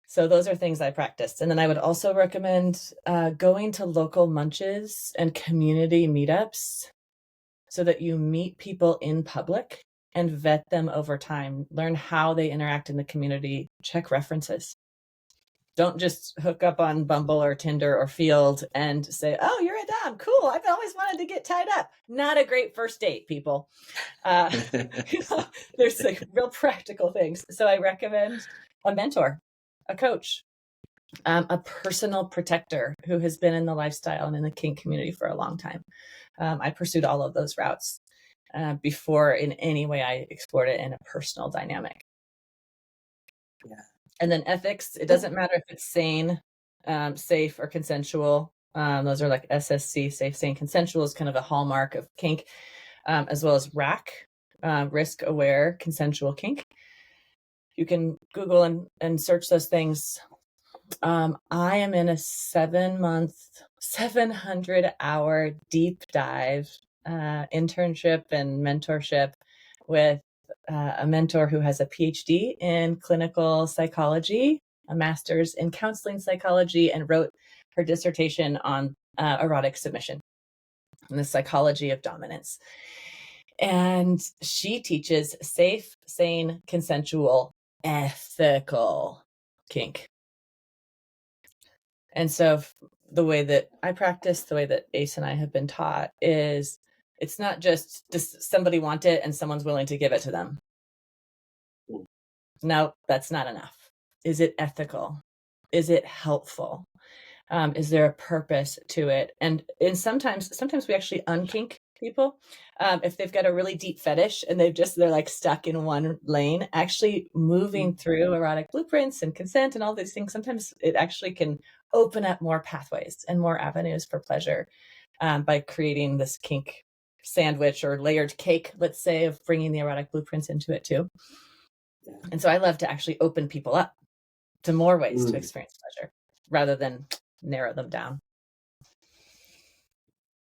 So those are things I practiced. And then I would also recommend going to local munches and community meetups so that you meet people in public and vet them over time. Learn how they interact in the community. Check references. Don't just hook up on Bumble or Tinder or Field and say, oh, you're a dom. Cool. I've always wanted to get tied up. Not a great first date, people. There's like real practical things. So I recommend a mentor, a coach, a personal protector who has been in the lifestyle and in the kink community for a long time. I pursued all of those routes before in any way I explored it in a personal dynamic. Yeah. And then ethics, it doesn't matter if it's sane, safe, or consensual. Those are like SSC, safe, sane, consensual is kind of a hallmark of kink, as well as RAC, risk aware, consensual kink. You can Google and search those things. I am in a 7-month, 700-hour deep dive internship and mentorship with a mentor who has a PhD in clinical psychology, a master's in counseling psychology, and wrote her dissertation on erotic submission and the psychology of dominance. And she teaches safe, sane, consensual, ethical kink. And so the way that I practice, the way that Ace and I have been taught is it's not just does somebody want it and someone's willing to give it to them. No, that's not enough. Is it ethical? Is it helpful? Is there a purpose to it? And sometimes we actually unkink people. If they've got a really deep fetish and they're like stuck in one lane, actually moving through erotic blueprints and consent and all these things, sometimes it actually can open up more pathways and more avenues for pleasure by creating this kink sandwich or layered cake, let's say, of bringing the erotic blueprints into it too. And so I love to actually open people up to more ways to experience pleasure rather than narrow them down.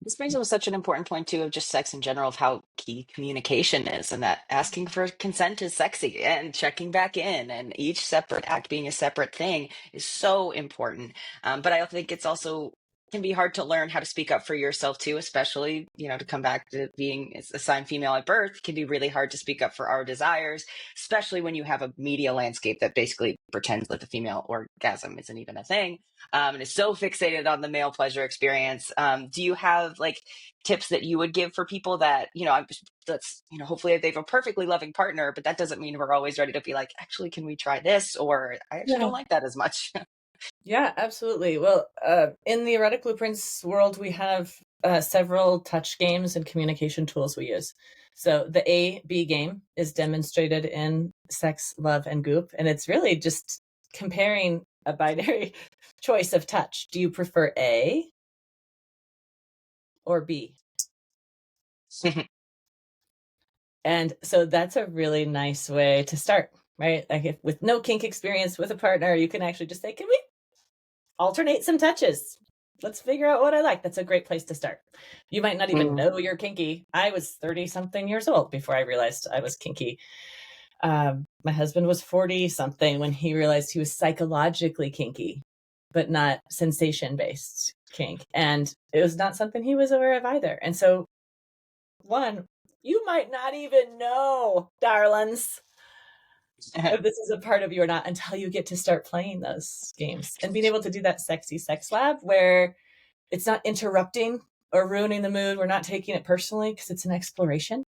This brings up such an important point too of just sex in general, of how key communication is, and that asking for consent is sexy, and checking back in, and each separate act being a separate thing is so important. But I think it's also can be hard to learn how to speak up for yourself too, especially, to come back to being assigned female at birth can be really hard to speak up for our desires, especially when you have a media landscape that basically pretends that the female orgasm isn't even a thing, and is so fixated on the male pleasure experience. Do you have like tips that you would give for people that, hopefully they have a perfectly loving partner, but that doesn't mean we're always ready to be like, actually, can we try this? Or I actually don't like that as much. Yeah, absolutely. Well, in the erotic blueprints world, we have several touch games and communication tools we use. So the A-B game is demonstrated in Sex, Love, and Goop. And it's really just comparing a binary choice of touch. Do you prefer A or B? And so that's a really nice way to start, right? Like if with no kink experience with a partner, you can actually just say, can we alternate some touches? Let's figure out what I like. That's a great place to start. You might not even know you're kinky. I was 30-something years old before I realized I was kinky. My husband was 40-something when he realized he was psychologically kinky, but not sensation-based kink. And it was not something he was aware of either. And so, one, You might not even know, darlings, if this is a part of you or not until you get to start playing those games and being able to do that sexy sex lab where it's not interrupting or ruining the mood. We're not taking it personally because it's an exploration.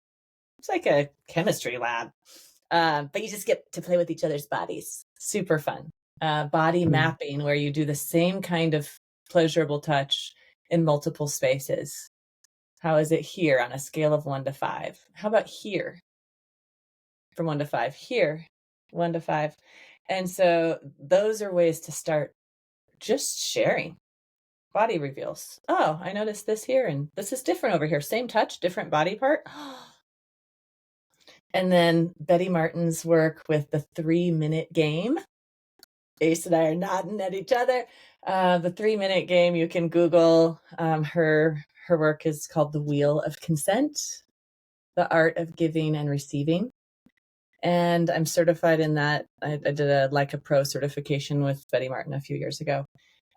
It's like a chemistry lab. But you just get to play with each other's bodies. Super fun. Body mapping, where you do the same kind of pleasurable touch in multiple spaces. How is it here on a scale of 1 to 5? How about here? From 1 to 5. Here, 1 to 5. And so those are ways to start just sharing body reveals. Oh, I noticed this here, and this is different over here. Same touch, different body part. And then Betty Martin's work with the 3-minute game. Ace and I are nodding at each other. The 3-minute game, you can Google. Her work is called The Wheel of Consent, the art of giving and receiving. And I'm certified in that. I did a Like a Pro certification with Betty Martin a few years ago.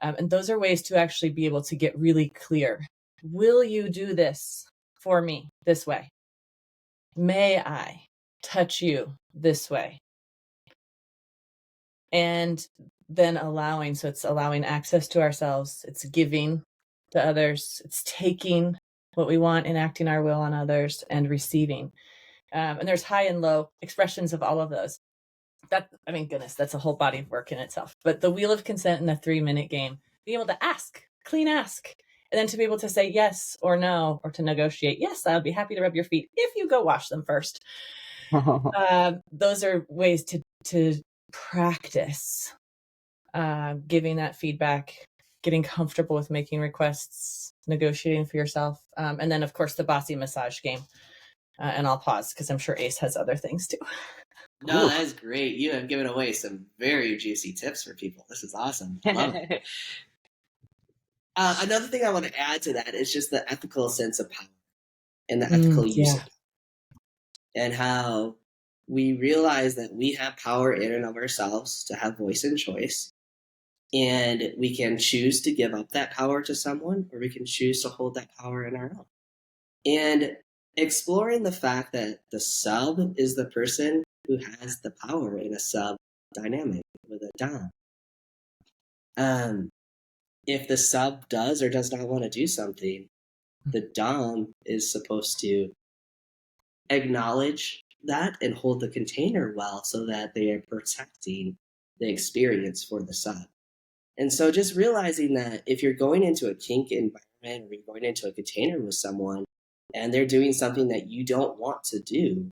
And those are ways to actually be able to get really clear. Will you do this for me this way? May I touch you this way? And then allowing, so it's allowing access to ourselves, it's giving to others, it's taking what we want, enacting our will on others, and receiving. And there's high and low expressions of all of those. Goodness, that's a whole body of work in itself. But the Wheel of Consent in the 3-minute game, being able to ask, clean ask, and then to be able to say yes or no, or to negotiate. Yes, I'll be happy to rub your feet if you go wash them first. Those are ways to practice giving that feedback, getting comfortable with making requests, negotiating for yourself. And then, of course, the bossy massage game. And I'll pause because I'm sure Ace has other things too. No, that is great. You have given away some very juicy tips for people. This is awesome. Love it. Another thing I want to add to that is just the ethical sense of power and the ethical use of power. And how we realize that we have power in and of ourselves to have voice and choice. And we can choose to give up that power to someone, or we can choose to hold that power in our own. And exploring the fact that the sub is the person who has the power in a sub dynamic with a dom. If the sub does or does not want to do something, the dom is supposed to acknowledge that and hold the container well so that they are protecting the experience for the sub. And so just realizing that if you're going into a kink environment or you're going into a container with someone and they're doing something that you don't want to do,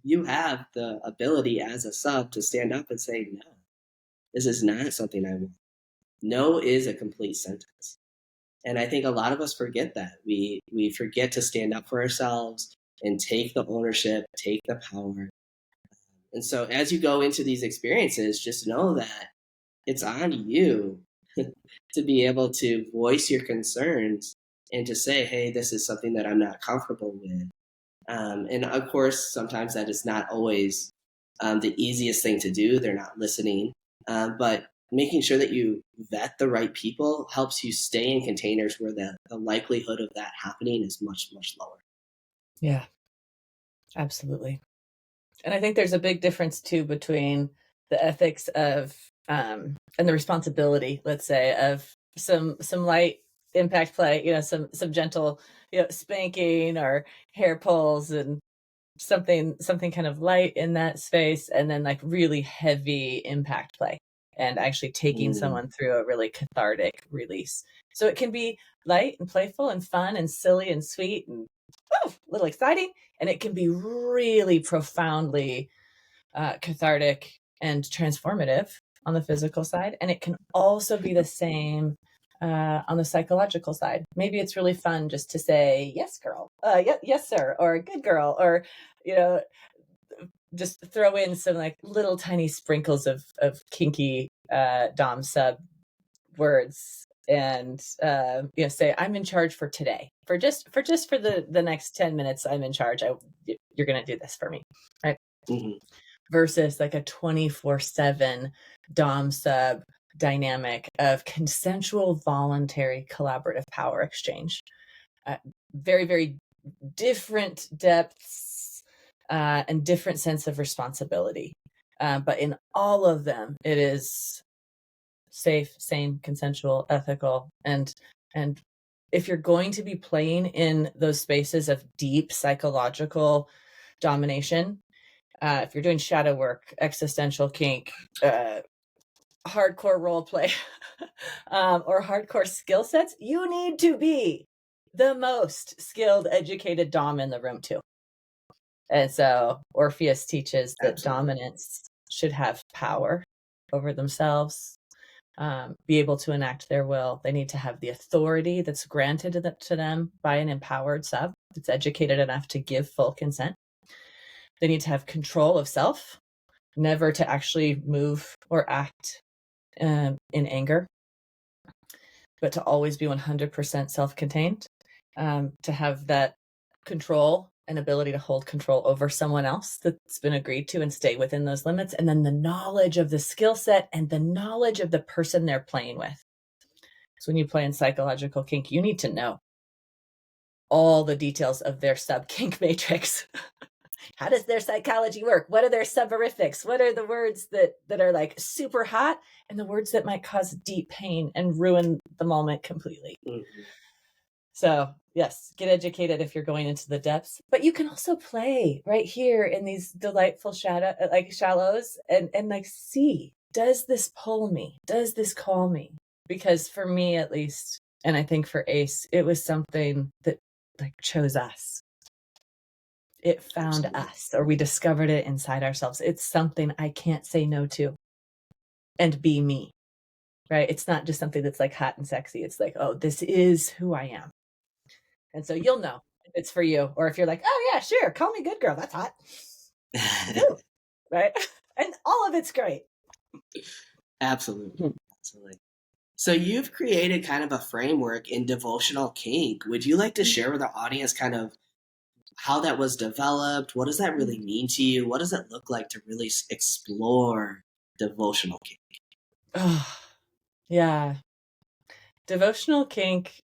you have the ability as a sub to stand up and say, no, this is not something I want. No is a complete sentence. And I think a lot of us forget that. We forget to stand up for ourselves and take the ownership, take the power. And so as you go into these experiences, just know that it's on you to be able to voice your concerns and to say, hey, this is something that I'm not comfortable with. And of course, sometimes that is not always the easiest thing to do. They're not listening. But making sure that you vet the right people helps you stay in containers where the likelihood of that happening is much, much lower. Yeah, absolutely. And I think there's a big difference too between the ethics of and the responsibility, let's say, of some light impact play, some gentle, spanking or hair pulls and something kind of light in that space, and then like really heavy impact play and actually taking someone through a really cathartic release. So it can be light and playful and fun and silly and sweet and a little exciting, and it can be really profoundly cathartic and transformative on the physical side. And it can also be the same on the psychological side. Maybe it's really fun just to say, yes, girl, yes, sir, or good girl, or, just throw in some like little tiny sprinkles of kinky dom sub words and say, I'm in charge for today, for the next 10 minutes. I'm in charge. You're going to do this for me. Right. Mm-hmm. Versus like a 24/7 dom sub dynamic of consensual, voluntary, collaborative power exchange. Very, very different depths and different sense of responsibility. But in all of them, it is safe, sane, consensual, ethical. And if you're going to be playing in those spaces of deep psychological domination, if you're doing shadow work, existential kink, hardcore role play, or hardcore skill sets, you need to be the most skilled, educated dom in the room too. And so Orpheus teaches that dominants should have power over themselves, be able to enact their will. They need to have the authority that's granted to them by an empowered sub that's educated enough to give full consent. They need to have control of self, never to actually move or act in anger, but to always be 100% self-contained, to have that control and ability to hold control over someone else that's been agreed to and stay within those limits. And then the knowledge of the skill set and the knowledge of the person they're playing with. So when you play in psychological kink, you need to know all the details of their sub kink matrix. How does their psychology work? What are their suborifics? What are the words that are like super hot and the words that might cause deep pain and ruin the moment completely? Mm-hmm. So yes, get educated if you're going into the depths, but you can also play right here in these delightful shallows and like, see, does this pull me? Does this call me? Because for me, at least, and I think for Ace, it was something that like chose us. It found us, or we discovered it inside ourselves. It's something I can't say no to and be me, right? It's not just something that's like hot and sexy. It's like, oh, this is who I am. And so you'll know if it's for you, or if you're like, oh yeah, sure, call me good girl. That's hot. Right? And all of it's great. Absolutely. Absolutely. So you've created kind of a framework in Devotional Kink. Would you like to share with our audience kind of how that was developed? What does that really mean to you? What does it look like to really explore Devotional Kink? Oh, yeah. Devotional Kink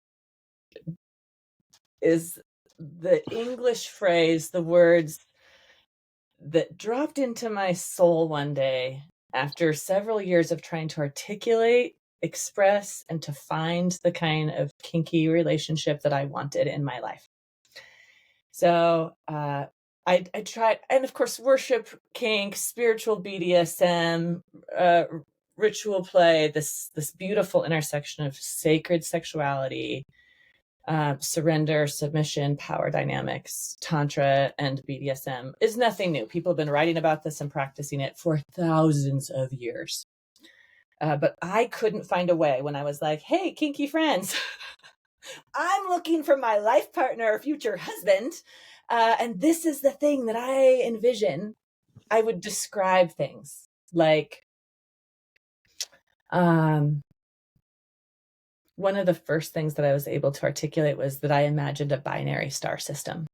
is the English phrase, the words that dropped into my soul one day after several years of trying to articulate, express, and to find the kind of kinky relationship that I wanted in my life. So I tried, and of course, worship kink, spiritual BDSM, ritual play, this beautiful intersection of sacred sexuality, surrender, submission, power dynamics, Tantra, and BDSM is nothing new. People have been writing about this and practicing it for thousands of years. But I couldn't find a way when I was like, hey, kinky friends, I'm looking for my life partner or future husband. And this is the thing that I envision. I would describe things like, one of the first things that I was able to articulate was that I imagined a binary star system.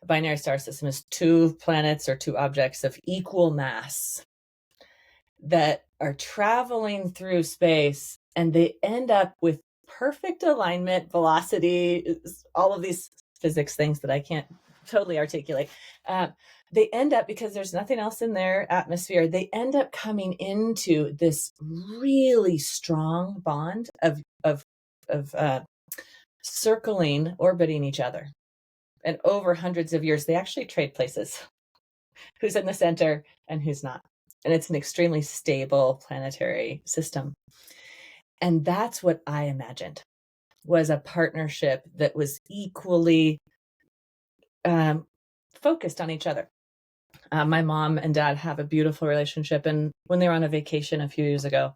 A binary star system is two planets or two objects of equal mass that are traveling through space, and they end up with perfect alignment, velocity, all of these physics things that I can't totally articulate. They end up, because there's nothing else in their atmosphere, they end up coming into this really strong bond of circling, orbiting each other. And over hundreds of years, they actually trade places. Who's in the center and who's not. And it's an extremely stable planetary system. And that's what I imagined, was a partnership that was equally focused on each other. My mom and dad have a beautiful relationship. And when they were on a vacation a few years ago,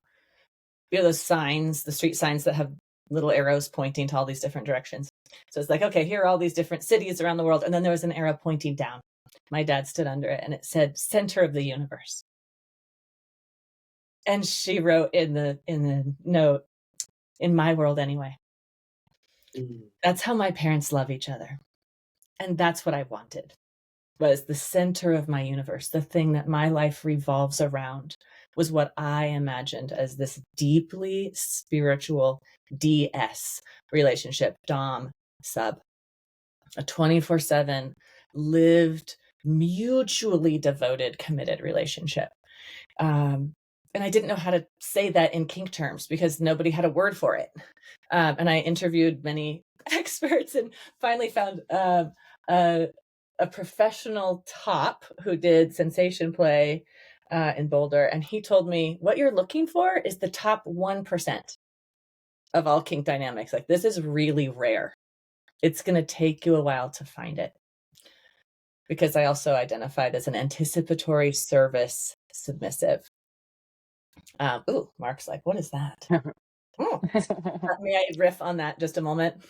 you know those signs, the street signs that have little arrows pointing to all these different directions. So it's like, okay, here are all these different cities around the world. And then there was an arrow pointing down. My dad stood under it and it said center of the universe. And she wrote in the note, in my world anyway. That's how my parents love each other. And that's what I wanted, was the center of my universe. The thing that my life revolves around was what I imagined as this deeply spiritual DS relationship, dom, sub. a 24/7 lived, mutually devoted, committed relationship. And I didn't know how to say that in kink terms because nobody had a word for it. And I interviewed many experts and finally found a professional top who did sensation play in Boulder. And he told me, what you're looking for is the top 1% of all kink dynamics. Like, this is really rare. It's going to take you a while to find it. Because I also identified as an anticipatory service submissive. Ooh, Mark's like, what is that? May I riff on that just a moment?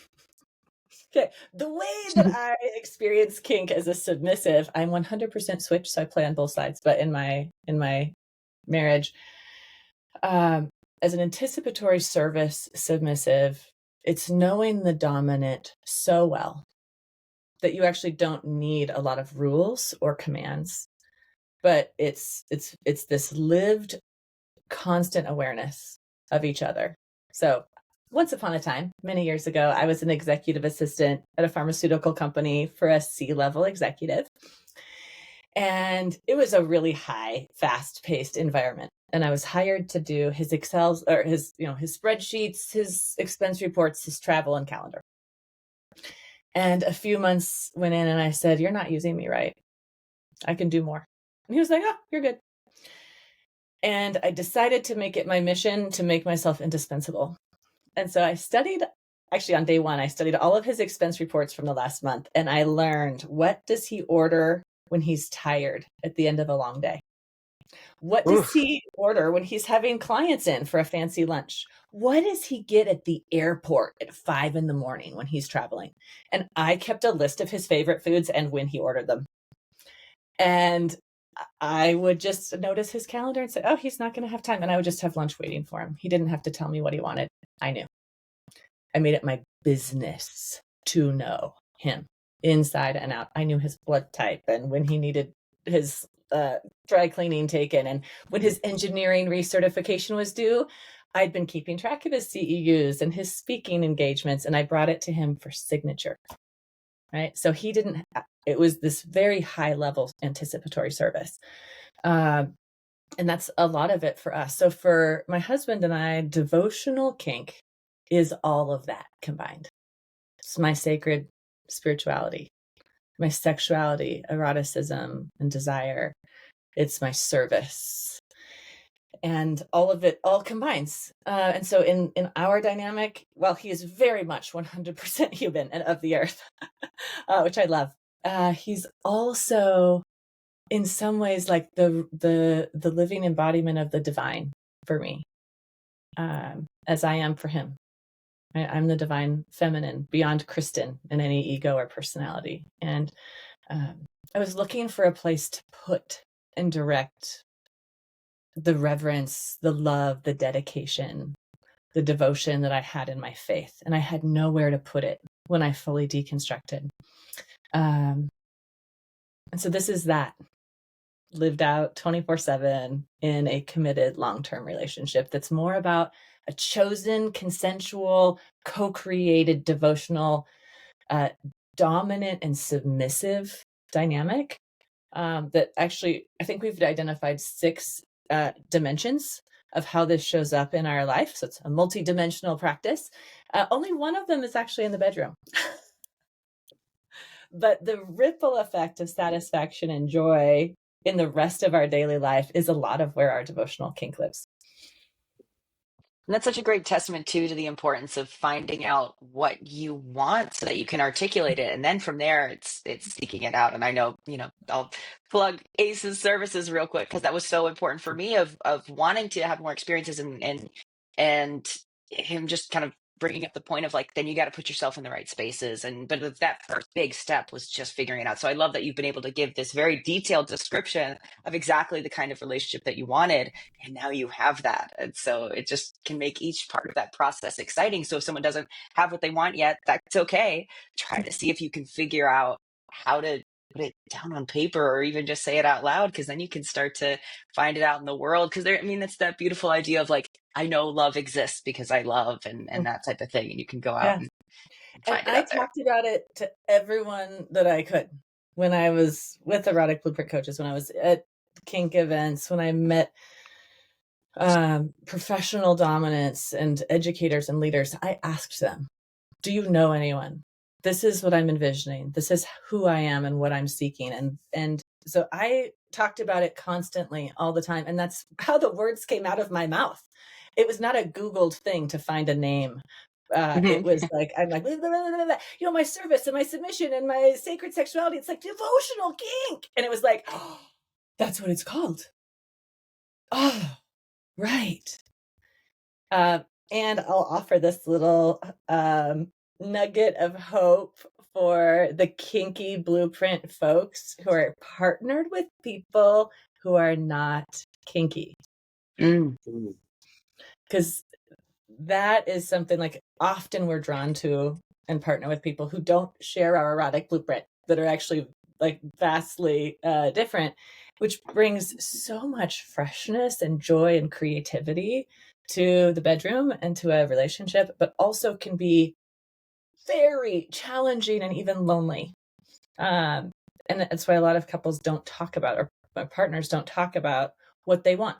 Okay, the way that I experience kink as a submissive, I'm 100% switch, so I play on both sides. But in my marriage, as an anticipatory service submissive, it's knowing the dominant so well that you actually don't need a lot of rules or commands, but it's this lived, constant awareness of each other. So once upon a time, many years ago, I was an executive assistant at a pharmaceutical company for a C-level executive. And it was a really high, fast-paced environment. And I was hired to do his Excel or his spreadsheets, his expense reports, his travel and calendar. And a few months went in and I said, you're not using me right. I can do more. And he was like, oh, you're good. And I decided to make it my mission to make myself indispensable. And so I studied, actually on day one, I studied all of his expense reports from the last month. And I learned, what does he order when he's tired at the end of a long day? What does he order when he's having clients in for a fancy lunch? What does he get at the airport at 5 a.m. when he's traveling? And I kept a list of his favorite foods and when he ordered them. And I would just notice his calendar and say, oh, he's not going to have time. And I would just have lunch waiting for him. He didn't have to tell me what he wanted. I knew. I made it my business to know him inside and out. I knew his blood type and when he needed his dry cleaning taken and when his engineering recertification was due. I'd been keeping track of his CEUs and his speaking engagements, and I brought it to him for signature. Right. So he didn't, it was this very high level anticipatory service. And that's a lot of it for us. So for my husband and I, devotional kink is all of that combined. It's my sacred spirituality, my sexuality, eroticism, and desire. It's my service. And all of it all combines. And so in our dynamic, well, he is very much 100% human and of the earth, which I love. He's also in some ways like the living embodiment of the divine for me, as I am for him. I'm the divine feminine beyond Kristin in any ego or personality. And I was looking for a place to put and direct the reverence, the love, the dedication, the devotion that I had in my faith. And I had nowhere to put it when I fully deconstructed. And so this is that lived out 24/7 in a committed long-term relationship that's more about a chosen, consensual, co-created, devotional, dominant and submissive dynamic that actually, I think we've identified 6 dimensions of how this shows up in our life. So it's a multi-dimensional practice. Only one of them is actually in the bedroom. But the ripple effect of satisfaction and joy in the rest of our daily life is a lot of where our devotional kink lives. And that's such a great testament too to the importance of finding out what you want so that you can articulate it. And then from there it's seeking it out. And I know, I'll plug ACE's services real quick because that was so important for me of wanting to have more experiences and him just kind of bringing up the point of like, then you got to put yourself in the right spaces. But that first big step was just figuring it out. So I love that you've been able to give this very detailed description of exactly the kind of relationship that you wanted. And now you have that. And so it just can make each part of that process exciting. So if someone doesn't have what they want yet, that's okay. Try to see if you can figure out how to put it down on paper or even just say it out loud, because then you can start to find it out in the world. Because that's that beautiful idea of like, I know love exists because I love and that type of thing. And you can go out Yeah. and And find it I out there. talked about it to everyone that I could when I was with Erotic Blueprint coaches, when I was at kink events, when I met professional dominants and educators and leaders. I asked them, do you know anyone? This is what I'm envisioning. This is who I am and what I'm seeking. And so I talked about it constantly all the time. And that's how the words came out of my mouth. It was not a Googled thing to find a name. It was like, I'm like, blah, blah, blah, blah, you know, my service and my submission and my sacred sexuality. It's like devotional kink. And it was like, oh, that's what it's called. Oh, right. And I'll offer this little nugget of hope for the Kinky Blueprint folks who are partnered with people who are not kinky. Because that is something like often we're drawn to and partner with people who don't share our erotic blueprint, that are actually like vastly different, which brings so much freshness and joy and creativity to the bedroom and to a relationship, but also can be very challenging and even lonely. And that's why a lot of couples don't talk about, or partners don't talk about what they want.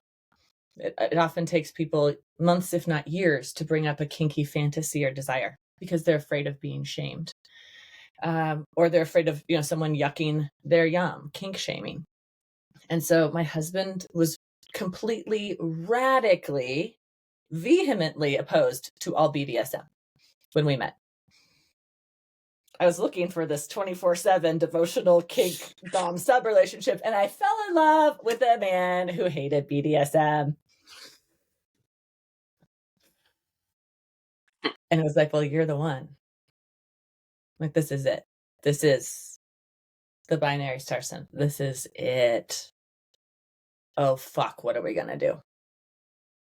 It often takes people months, if not years, to bring up a kinky fantasy or desire because they're afraid of being shamed. Or they're afraid of, someone yucking their yum, kink shaming. And so my husband was completely, radically, vehemently opposed to all BDSM when we met. I was looking for this 24/7 devotional kink dom sub relationship, and I fell in love with a man who hated BDSM. And it was like, well, you're the one. Like, this is it. This is the binary star sign. This is it. Oh, fuck, what are we going to do?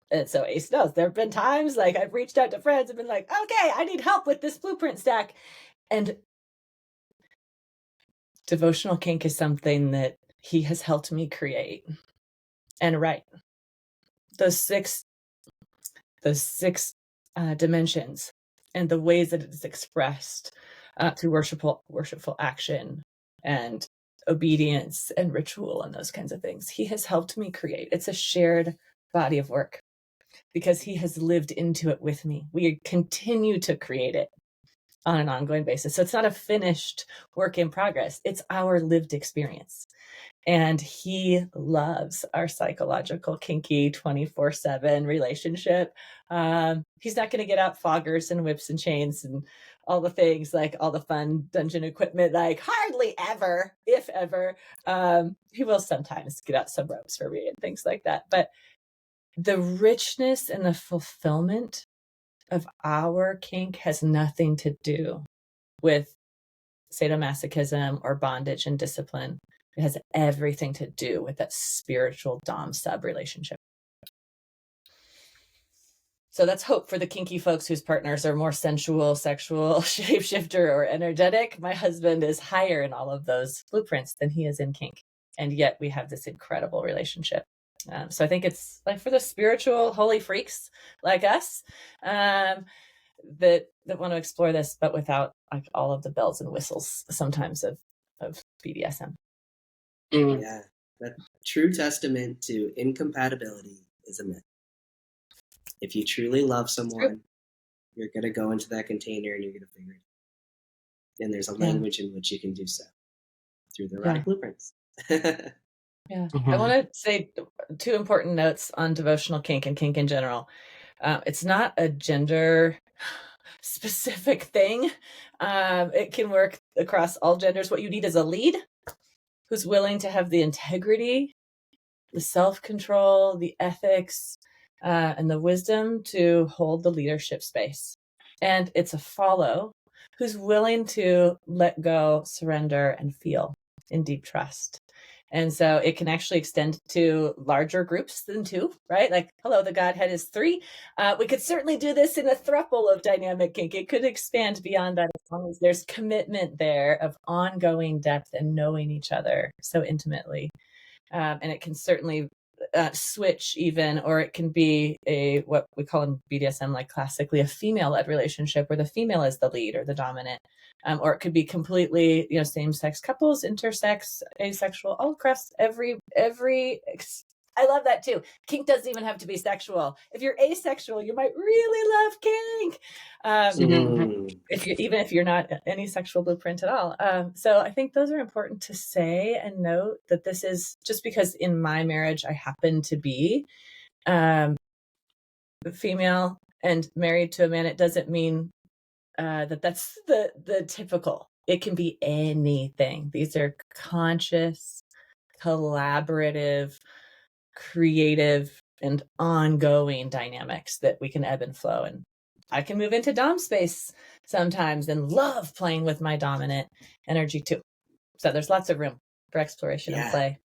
And so Ace knows there have been times like I've reached out to friends and been like, okay, I need help with this blueprint stack. And devotional kink is something that he has helped me create and write. Those six dimensions and the ways that it is expressed through worshipful action and obedience and ritual and those kinds of things. He has helped me create. It's a shared body of work because he has lived into it with me. We continue to create it on an ongoing basis. So it's not a finished work in progress. It's our lived experience. And he loves our psychological, kinky 24/7 relationship. He's not going to get out foggers and whips and chains and all the things, like all the fun dungeon equipment, like hardly ever, if ever. He will sometimes get out some ropes for me and things like that. But the richness and the fulfillment of our kink has nothing to do with sadomasochism or bondage and discipline. It has everything to do with that spiritual dom sub relationship. So that's hope for the kinky folks whose partners are more sensual, sexual, shapeshifter, or energetic. My husband is higher in all of those blueprints than he is in kink. And yet we have this incredible relationship. So I think it's like for the spiritual holy freaks like us that want to explore this, but without like all of the bells and whistles sometimes of BDSM. Yeah, that true testament to incompatibility is a myth. If you truly love someone, you're going to go into that container and you're going to figure it out. And there's a language in which you can do so through the erotic blueprints. Yeah. I want to say two important notes on devotional kink and kink in general. It's not a gender specific thing. It can work across all genders. What you need is a lead who's willing to have the integrity, the self-control, the ethics, and the wisdom to hold the leadership space. And it's a follow who's willing to let go, surrender, and feel in deep trust. And so it can actually extend to larger groups than two, right? Like, hello, the Godhead is three. We could certainly do this in a throuple of dynamic kink. It could expand beyond that as long as there's commitment there of ongoing depth and knowing each other so intimately. And it can certainly switch even, or it can be what we call in BDSM, like classically a female-led relationship where the female is the lead or the dominant. Or it could be completely, same-sex couples, intersex, asexual, all across every. I love that too. Kink doesn't even have to be sexual. If you're asexual, you might really love kink. Even if you're not any sexual blueprint at all. So I think those are important to say and note that this is just because in my marriage I happen to be female and married to a man. It doesn't mean that's the typical. It can be anything. These are conscious, collaborative, creative, and ongoing dynamics that we can ebb and flow. And I can move into dom space sometimes and love playing with my dominant energy too. So there's lots of room for exploration and play.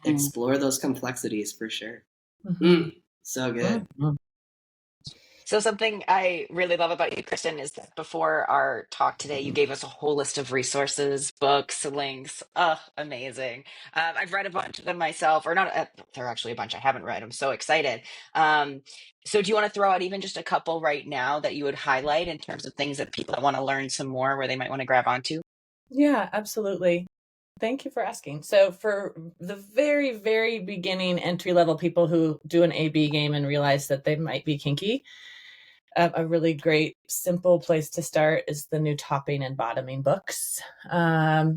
Explore those complexities for sure. So good. So something I really love about you, Kristin, is that before our talk today, you gave us a whole list of resources, books, links. Oh, amazing. I've read a bunch of them myself, or not, there are actually a bunch I haven't read. I'm so excited. So do you want to throw out even just a couple right now that you would highlight in terms of things that people that want to learn some more, where they might want to grab onto? Yeah, absolutely. Thank you for asking. So for the very, very beginning entry-level people who do an A/B game and realize that they might be kinky, a really great, simple place to start is the new Topping and Bottoming books by,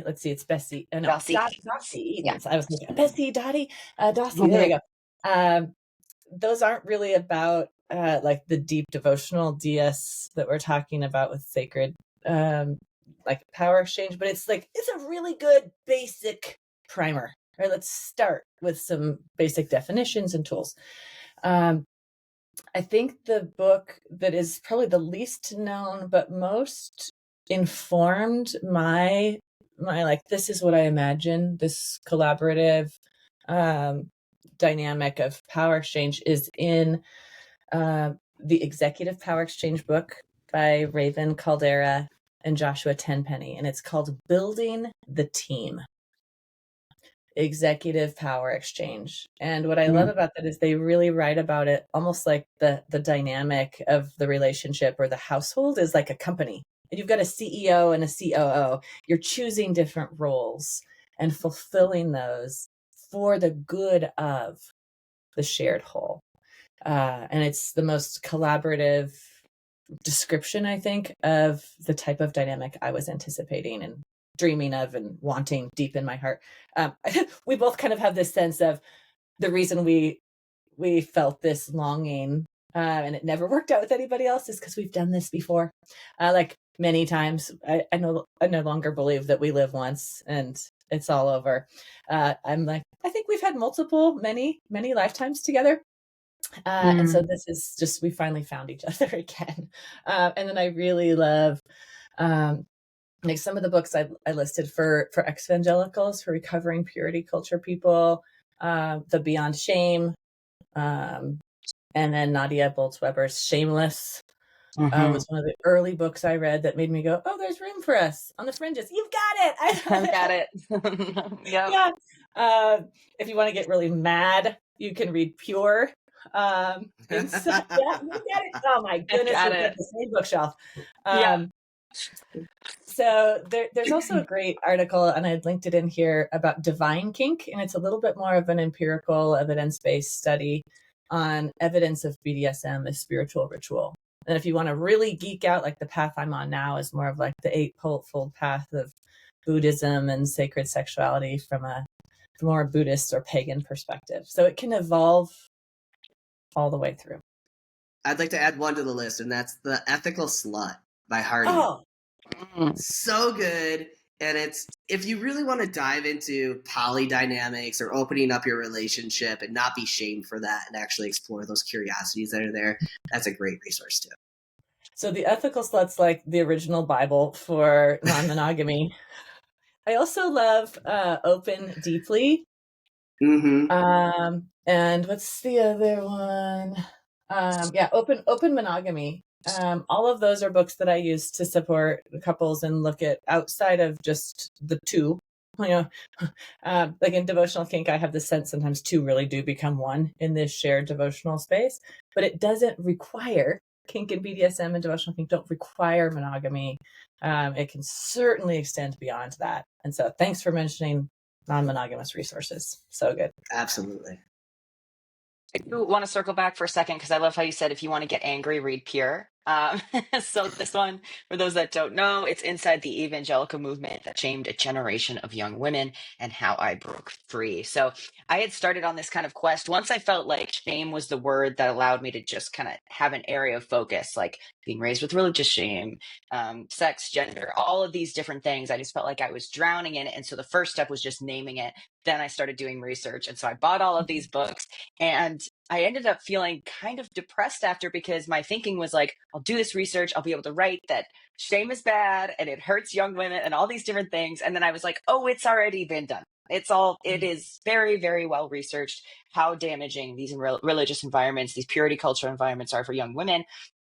let's see, it's Bessie. Dossie. Dossie Eaton. Yeah. I was thinking, Bessie, Dottie, Dossie. There you go. Those aren't really about like the deep devotional DS that we're talking about with sacred, like power exchange, but it's a really good basic primer. All right, let's start with some basic definitions and tools. I think the book that is probably the least known but most informed my this is what I imagine this collaborative dynamic of power exchange is in the Executive Power Exchange book by Raven Caldera and Joshua Tenpenny, and it's called Building the Team. Executive Power Exchange. And what I love about that is they really write about it almost like the dynamic of the relationship or the household is like a company. And you've got a CEO and a COO. You're choosing different roles and fulfilling those for the good of the shared whole. And it's the most collaborative description, I think, of the type of dynamic I was anticipating and dreaming of and wanting deep in my heart. We both kind of have this sense of the reason we felt this longing and it never worked out with anybody else is because we've done this before. Like many times, I no longer believe that we live once and it's all over. I'm like, I think we've had many lifetimes together. And so this is just, we finally found each other again. And then I really love, like some of the books I listed for ex-evangelicals, for recovering purity culture people, the Beyond Shame, and then Nadia Bolz-Weber's Shameless was one of the early books I read that made me go, oh, there's room for us on the fringes. You've got it. I've got it. Yeah. If you want to get really mad, you can read Pure. Yeah, you got it. Oh my goodness, we've got the same bookshelf. So there's also a great article, and I linked it in here, about divine kink, and it's a little bit more of an empirical, evidence-based study on evidence of BDSM as spiritual ritual. And if you want to really geek out, like the path I'm on now is more of like the eightfold path of Buddhism and sacred sexuality from a more Buddhist or pagan perspective. So it can evolve all the way through. I'd like to add one to the list, and that's The Ethical Slut by Hardy. Oh, so good. And it's, if you really want to dive into poly dynamics or opening up your relationship and not be shamed for that and actually explore those curiosities that are there, that's a great resource too. So The Ethical Slut's like the original Bible for non-monogamy. I also love Open Deeply. And what's the other one? Open Monogamy. All of those are books that I use to support couples and look at outside of just the two you know, like in Devotional Kink, I have the sense sometimes two really do become one in this shared devotional space, but it doesn't require, kink and BDSM and Devotional Kink don't require monogamy. It can certainly extend beyond that. And so thanks for mentioning non-monogamous resources. So good. Absolutely. I do want to circle back for a second because I love how you said if you want to get angry, read Pure. So this one, for those that don't know, it's inside the evangelical movement that shamed a generation of young women and how I broke free. So I had started on this kind of quest once I felt like shame was the word that allowed me to just kind of have an area of focus, like being raised with religious shame, sex, gender, all of these different things. I just felt like I was drowning in it. And so the first step was just naming it. Then I started doing research. And so I bought all of these books. And I ended up feeling kind of depressed after because my thinking was like, I'll do this research. I'll be able to write that shame is bad and it hurts young women and all these different things. And then I was like, oh, it's already been done. It is very, very well researched how damaging these religious environments, these purity culture environments are for young women.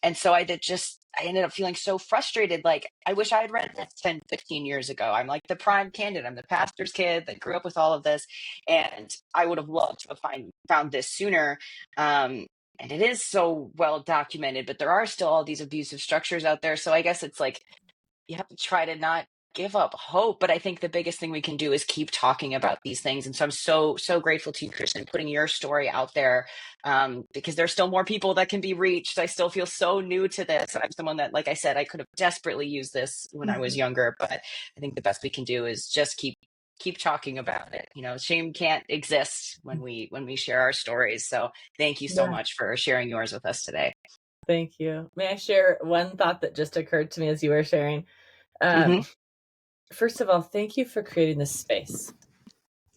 And so I ended up feeling so frustrated. Like, I wish I had read this 10, 15 years ago. I'm like the prime candidate. I'm the pastor's kid that grew up with all of this. And I would have loved to have found this sooner. And it is so well documented, but there are still all these abusive structures out there. So I guess it's like, you have to try to not give up hope. But I think the biggest thing we can do is keep talking about these things. And so I'm so grateful to you, Kristin, putting your story out there, because there's still more people that can be reached. I still feel so new to this. I'm someone that, like I said, I could have desperately used this when I was younger, but I think the best we can do is just keep talking about it. Shame can't exist when we share our stories. So thank you so much for sharing yours with us today. Thank you. May I share one thought that just occurred to me as you were sharing? First of all, thank you for creating this space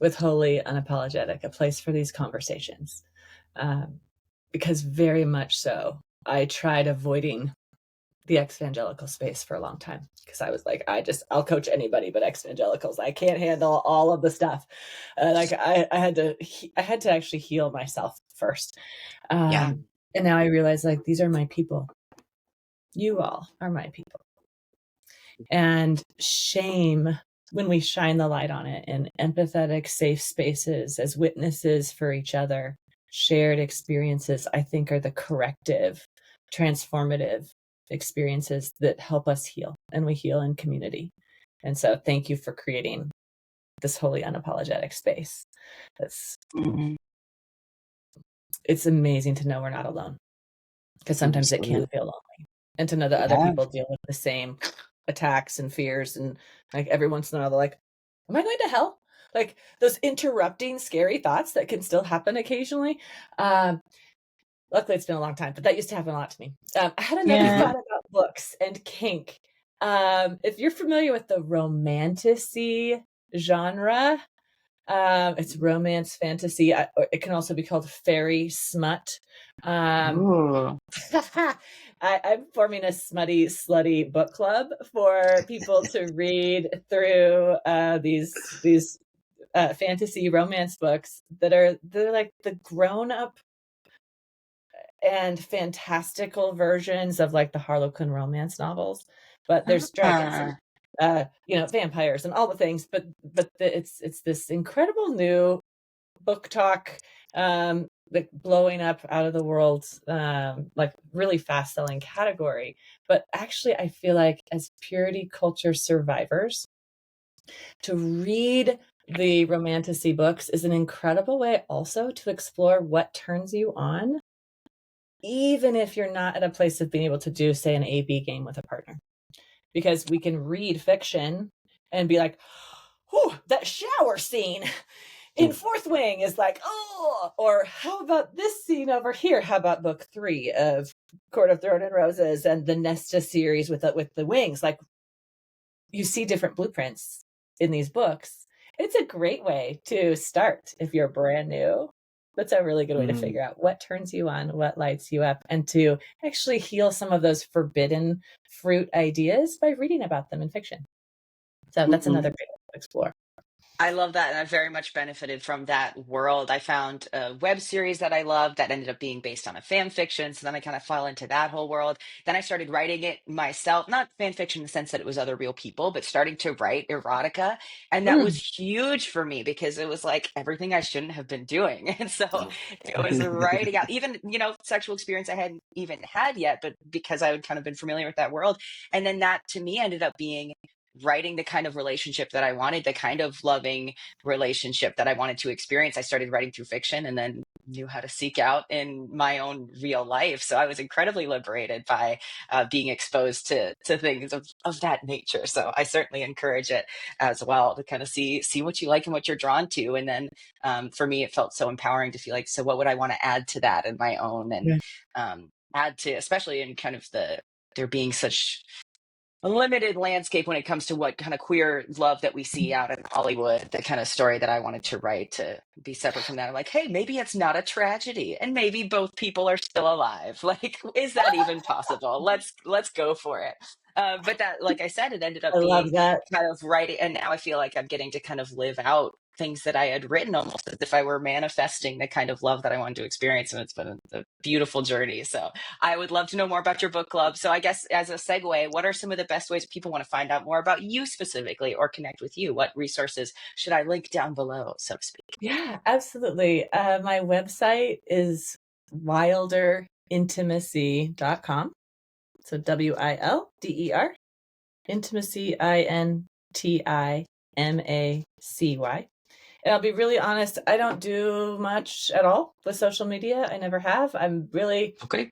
with Holy Unapologetic, a place for these conversations. Because very much so, I tried avoiding the ex-evangelical space for a long time because I was like, I'll coach anybody but ex-evangelicals. I can't handle all of the stuff. Like I had to actually heal myself first. And now I realize, like, these are my people. You all are my people. And shame, when we shine the light on it in empathetic, safe spaces as witnesses for each other, shared experiences, I think, are the corrective, transformative experiences that help us heal, and we heal in community. And so thank you for creating this Holy Unapologetic space. It's amazing to know we're not alone, because sometimes it can feel lonely, and to know that other people deal with the same attacks and fears, and like every once in a while they're like, am I going to hell? Like those interrupting scary thoughts that can still happen occasionally. Luckily it's been a long time, but that used to happen a lot to me. I had another thought about books and kink. If you're familiar with the romantasy genre, it's romance fantasy. It can also be called fairy smut. I'm forming a smutty, slutty book club for people to read through these fantasy romance books they're like the grown-up and fantastical versions of like the Harlequin romance novels, but there's dragons and vampires and all the things, but it's this incredible new book talk, like blowing up out of the world, like really fast selling category. But actually I feel like as purity culture survivors, to read the romantasy books is an incredible way also to explore what turns you on, even if you're not at a place of being able to do, say, an A/B game with a partner. Because we can read fiction and be like, oh, that shower scene in Fourth Wing is like, oh, or how about this scene over here? How about book 3 of Court of Thorn and Roses and the Nesta series with the wings? Like, you see different blueprints in these books. It's a great way to start if you're brand new. That's a really good way to figure out what turns you on, what lights you up, and to actually heal some of those forbidden fruit ideas by reading about them in fiction. So that's another great way to explore. I love that. And I very much benefited from that world. I found a web series that I loved that ended up being based on a fan fiction. So then I kind of fell into that whole world. Then I started writing it myself, not fan fiction in the sense that it was other real people, but starting to write erotica. And that was Mm. huge for me because it was like everything I shouldn't have been doing. And so Oh. it was writing out, even, sexual experience I hadn't even had yet, but because I had kind of been familiar with that world. And then that to me ended up being writing the kind of relationship that I wanted, the kind of loving relationship that I wanted to experience. I started writing through fiction and then knew how to seek out in my own real life. So I was incredibly liberated by being exposed to things of that nature. So I certainly encourage it as well to kind of see what you like and what you're drawn to. And then for me, it felt so empowering to feel like, so what would I want to add to that in my own and Yeah. add to, especially in kind of there being such a limited landscape when it comes to what kind of queer love that we see out in Hollywood, the kind of story that I wanted to write to be separate from that. I'm like, hey, maybe it's not a tragedy and maybe both people are still alive. Like, is that even possible? Let's go for it. But that, like I said, it ended I up love being that. kind of writing. And now I feel like I'm getting to kind of live out things that I had written almost as if I were manifesting the kind of love that I wanted to experience. And it's been a beautiful journey. So I would love to know more about your book club. So I guess as a segue, what are some of the best ways people want to find out more about you specifically or connect with you? What resources should I link down below, so to speak? Yeah, absolutely. My website is wilderintimacy.com. So WILDER, intimacy, INTIMACY. And I'll be really honest, I don't do much at all with social media. I never have. I'm really, Okay.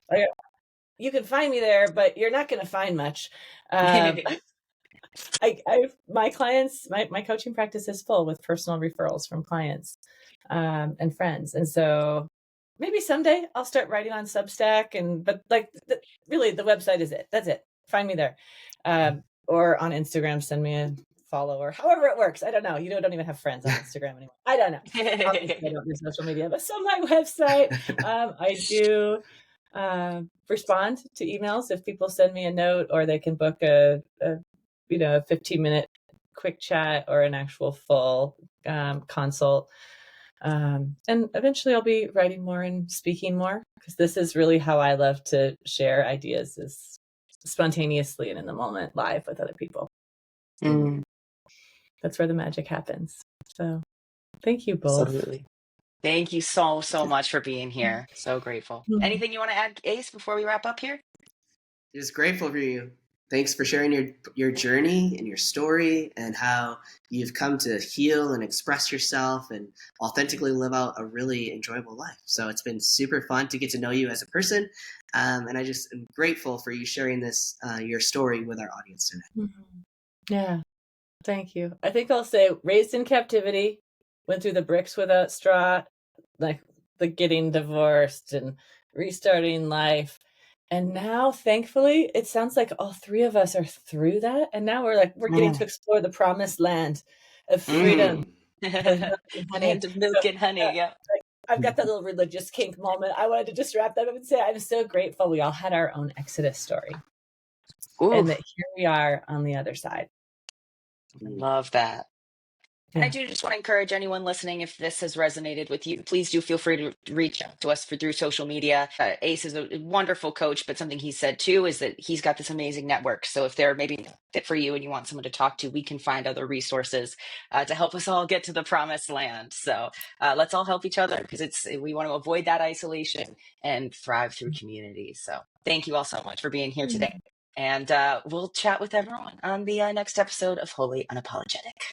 you can find me there, but you're not going to find much. My clients, my coaching practice is full with personal referrals from clients and friends. And so maybe someday I'll start writing on Substack, but really the website is it. That's it. Find me there. Or on Instagram, send me a follow or however it works. I don't know. You don't even have friends on Instagram anymore. I don't know. Obviously, I don't do social media, but so my website, I do respond to emails if people send me a note, or they can book a 15-minute quick chat or an actual full consult. And eventually I'll be writing more and speaking more, because this is really how I love to share ideas, is spontaneously and in the moment, live with other people. That's where the magic happens. So thank you both. Absolutely. Thank you so much for being here. So grateful. Anything you want to add, Ace, before we wrap up here? Just grateful for you. Thanks for sharing your journey and your story and how you've come to heal and express yourself and authentically live out a really enjoyable life. So it's been super fun to get to know you as a person. And I just am grateful for you sharing this, your story with our audience today. Yeah. Thank you. I think I'll say raised in captivity, went through the bricks without straw, like the getting divorced and restarting life. And now, thankfully, it sounds like all three of us are through that. And now we're getting to explore the promised land of freedom. Land of milk and honey. Yeah. I've got that little religious kink moment. I wanted to just wrap that up and say I'm so grateful we all had our own Exodus story. Ooh. And that here we are on the other side. I love that. And I do just want to encourage anyone listening, if this has resonated with you, please do feel free to reach out to us through social media. Ace is a wonderful coach, but something he said too is that he's got this amazing network. So if they're maybe not fit for you and you want someone to talk to, we can find other resources to help us all get to the promised land. So let's all help each other, because we want to avoid that isolation and thrive through community. So thank you all so much for being here today. And we'll chat with everyone on the next episode of Wholly Unapologetic.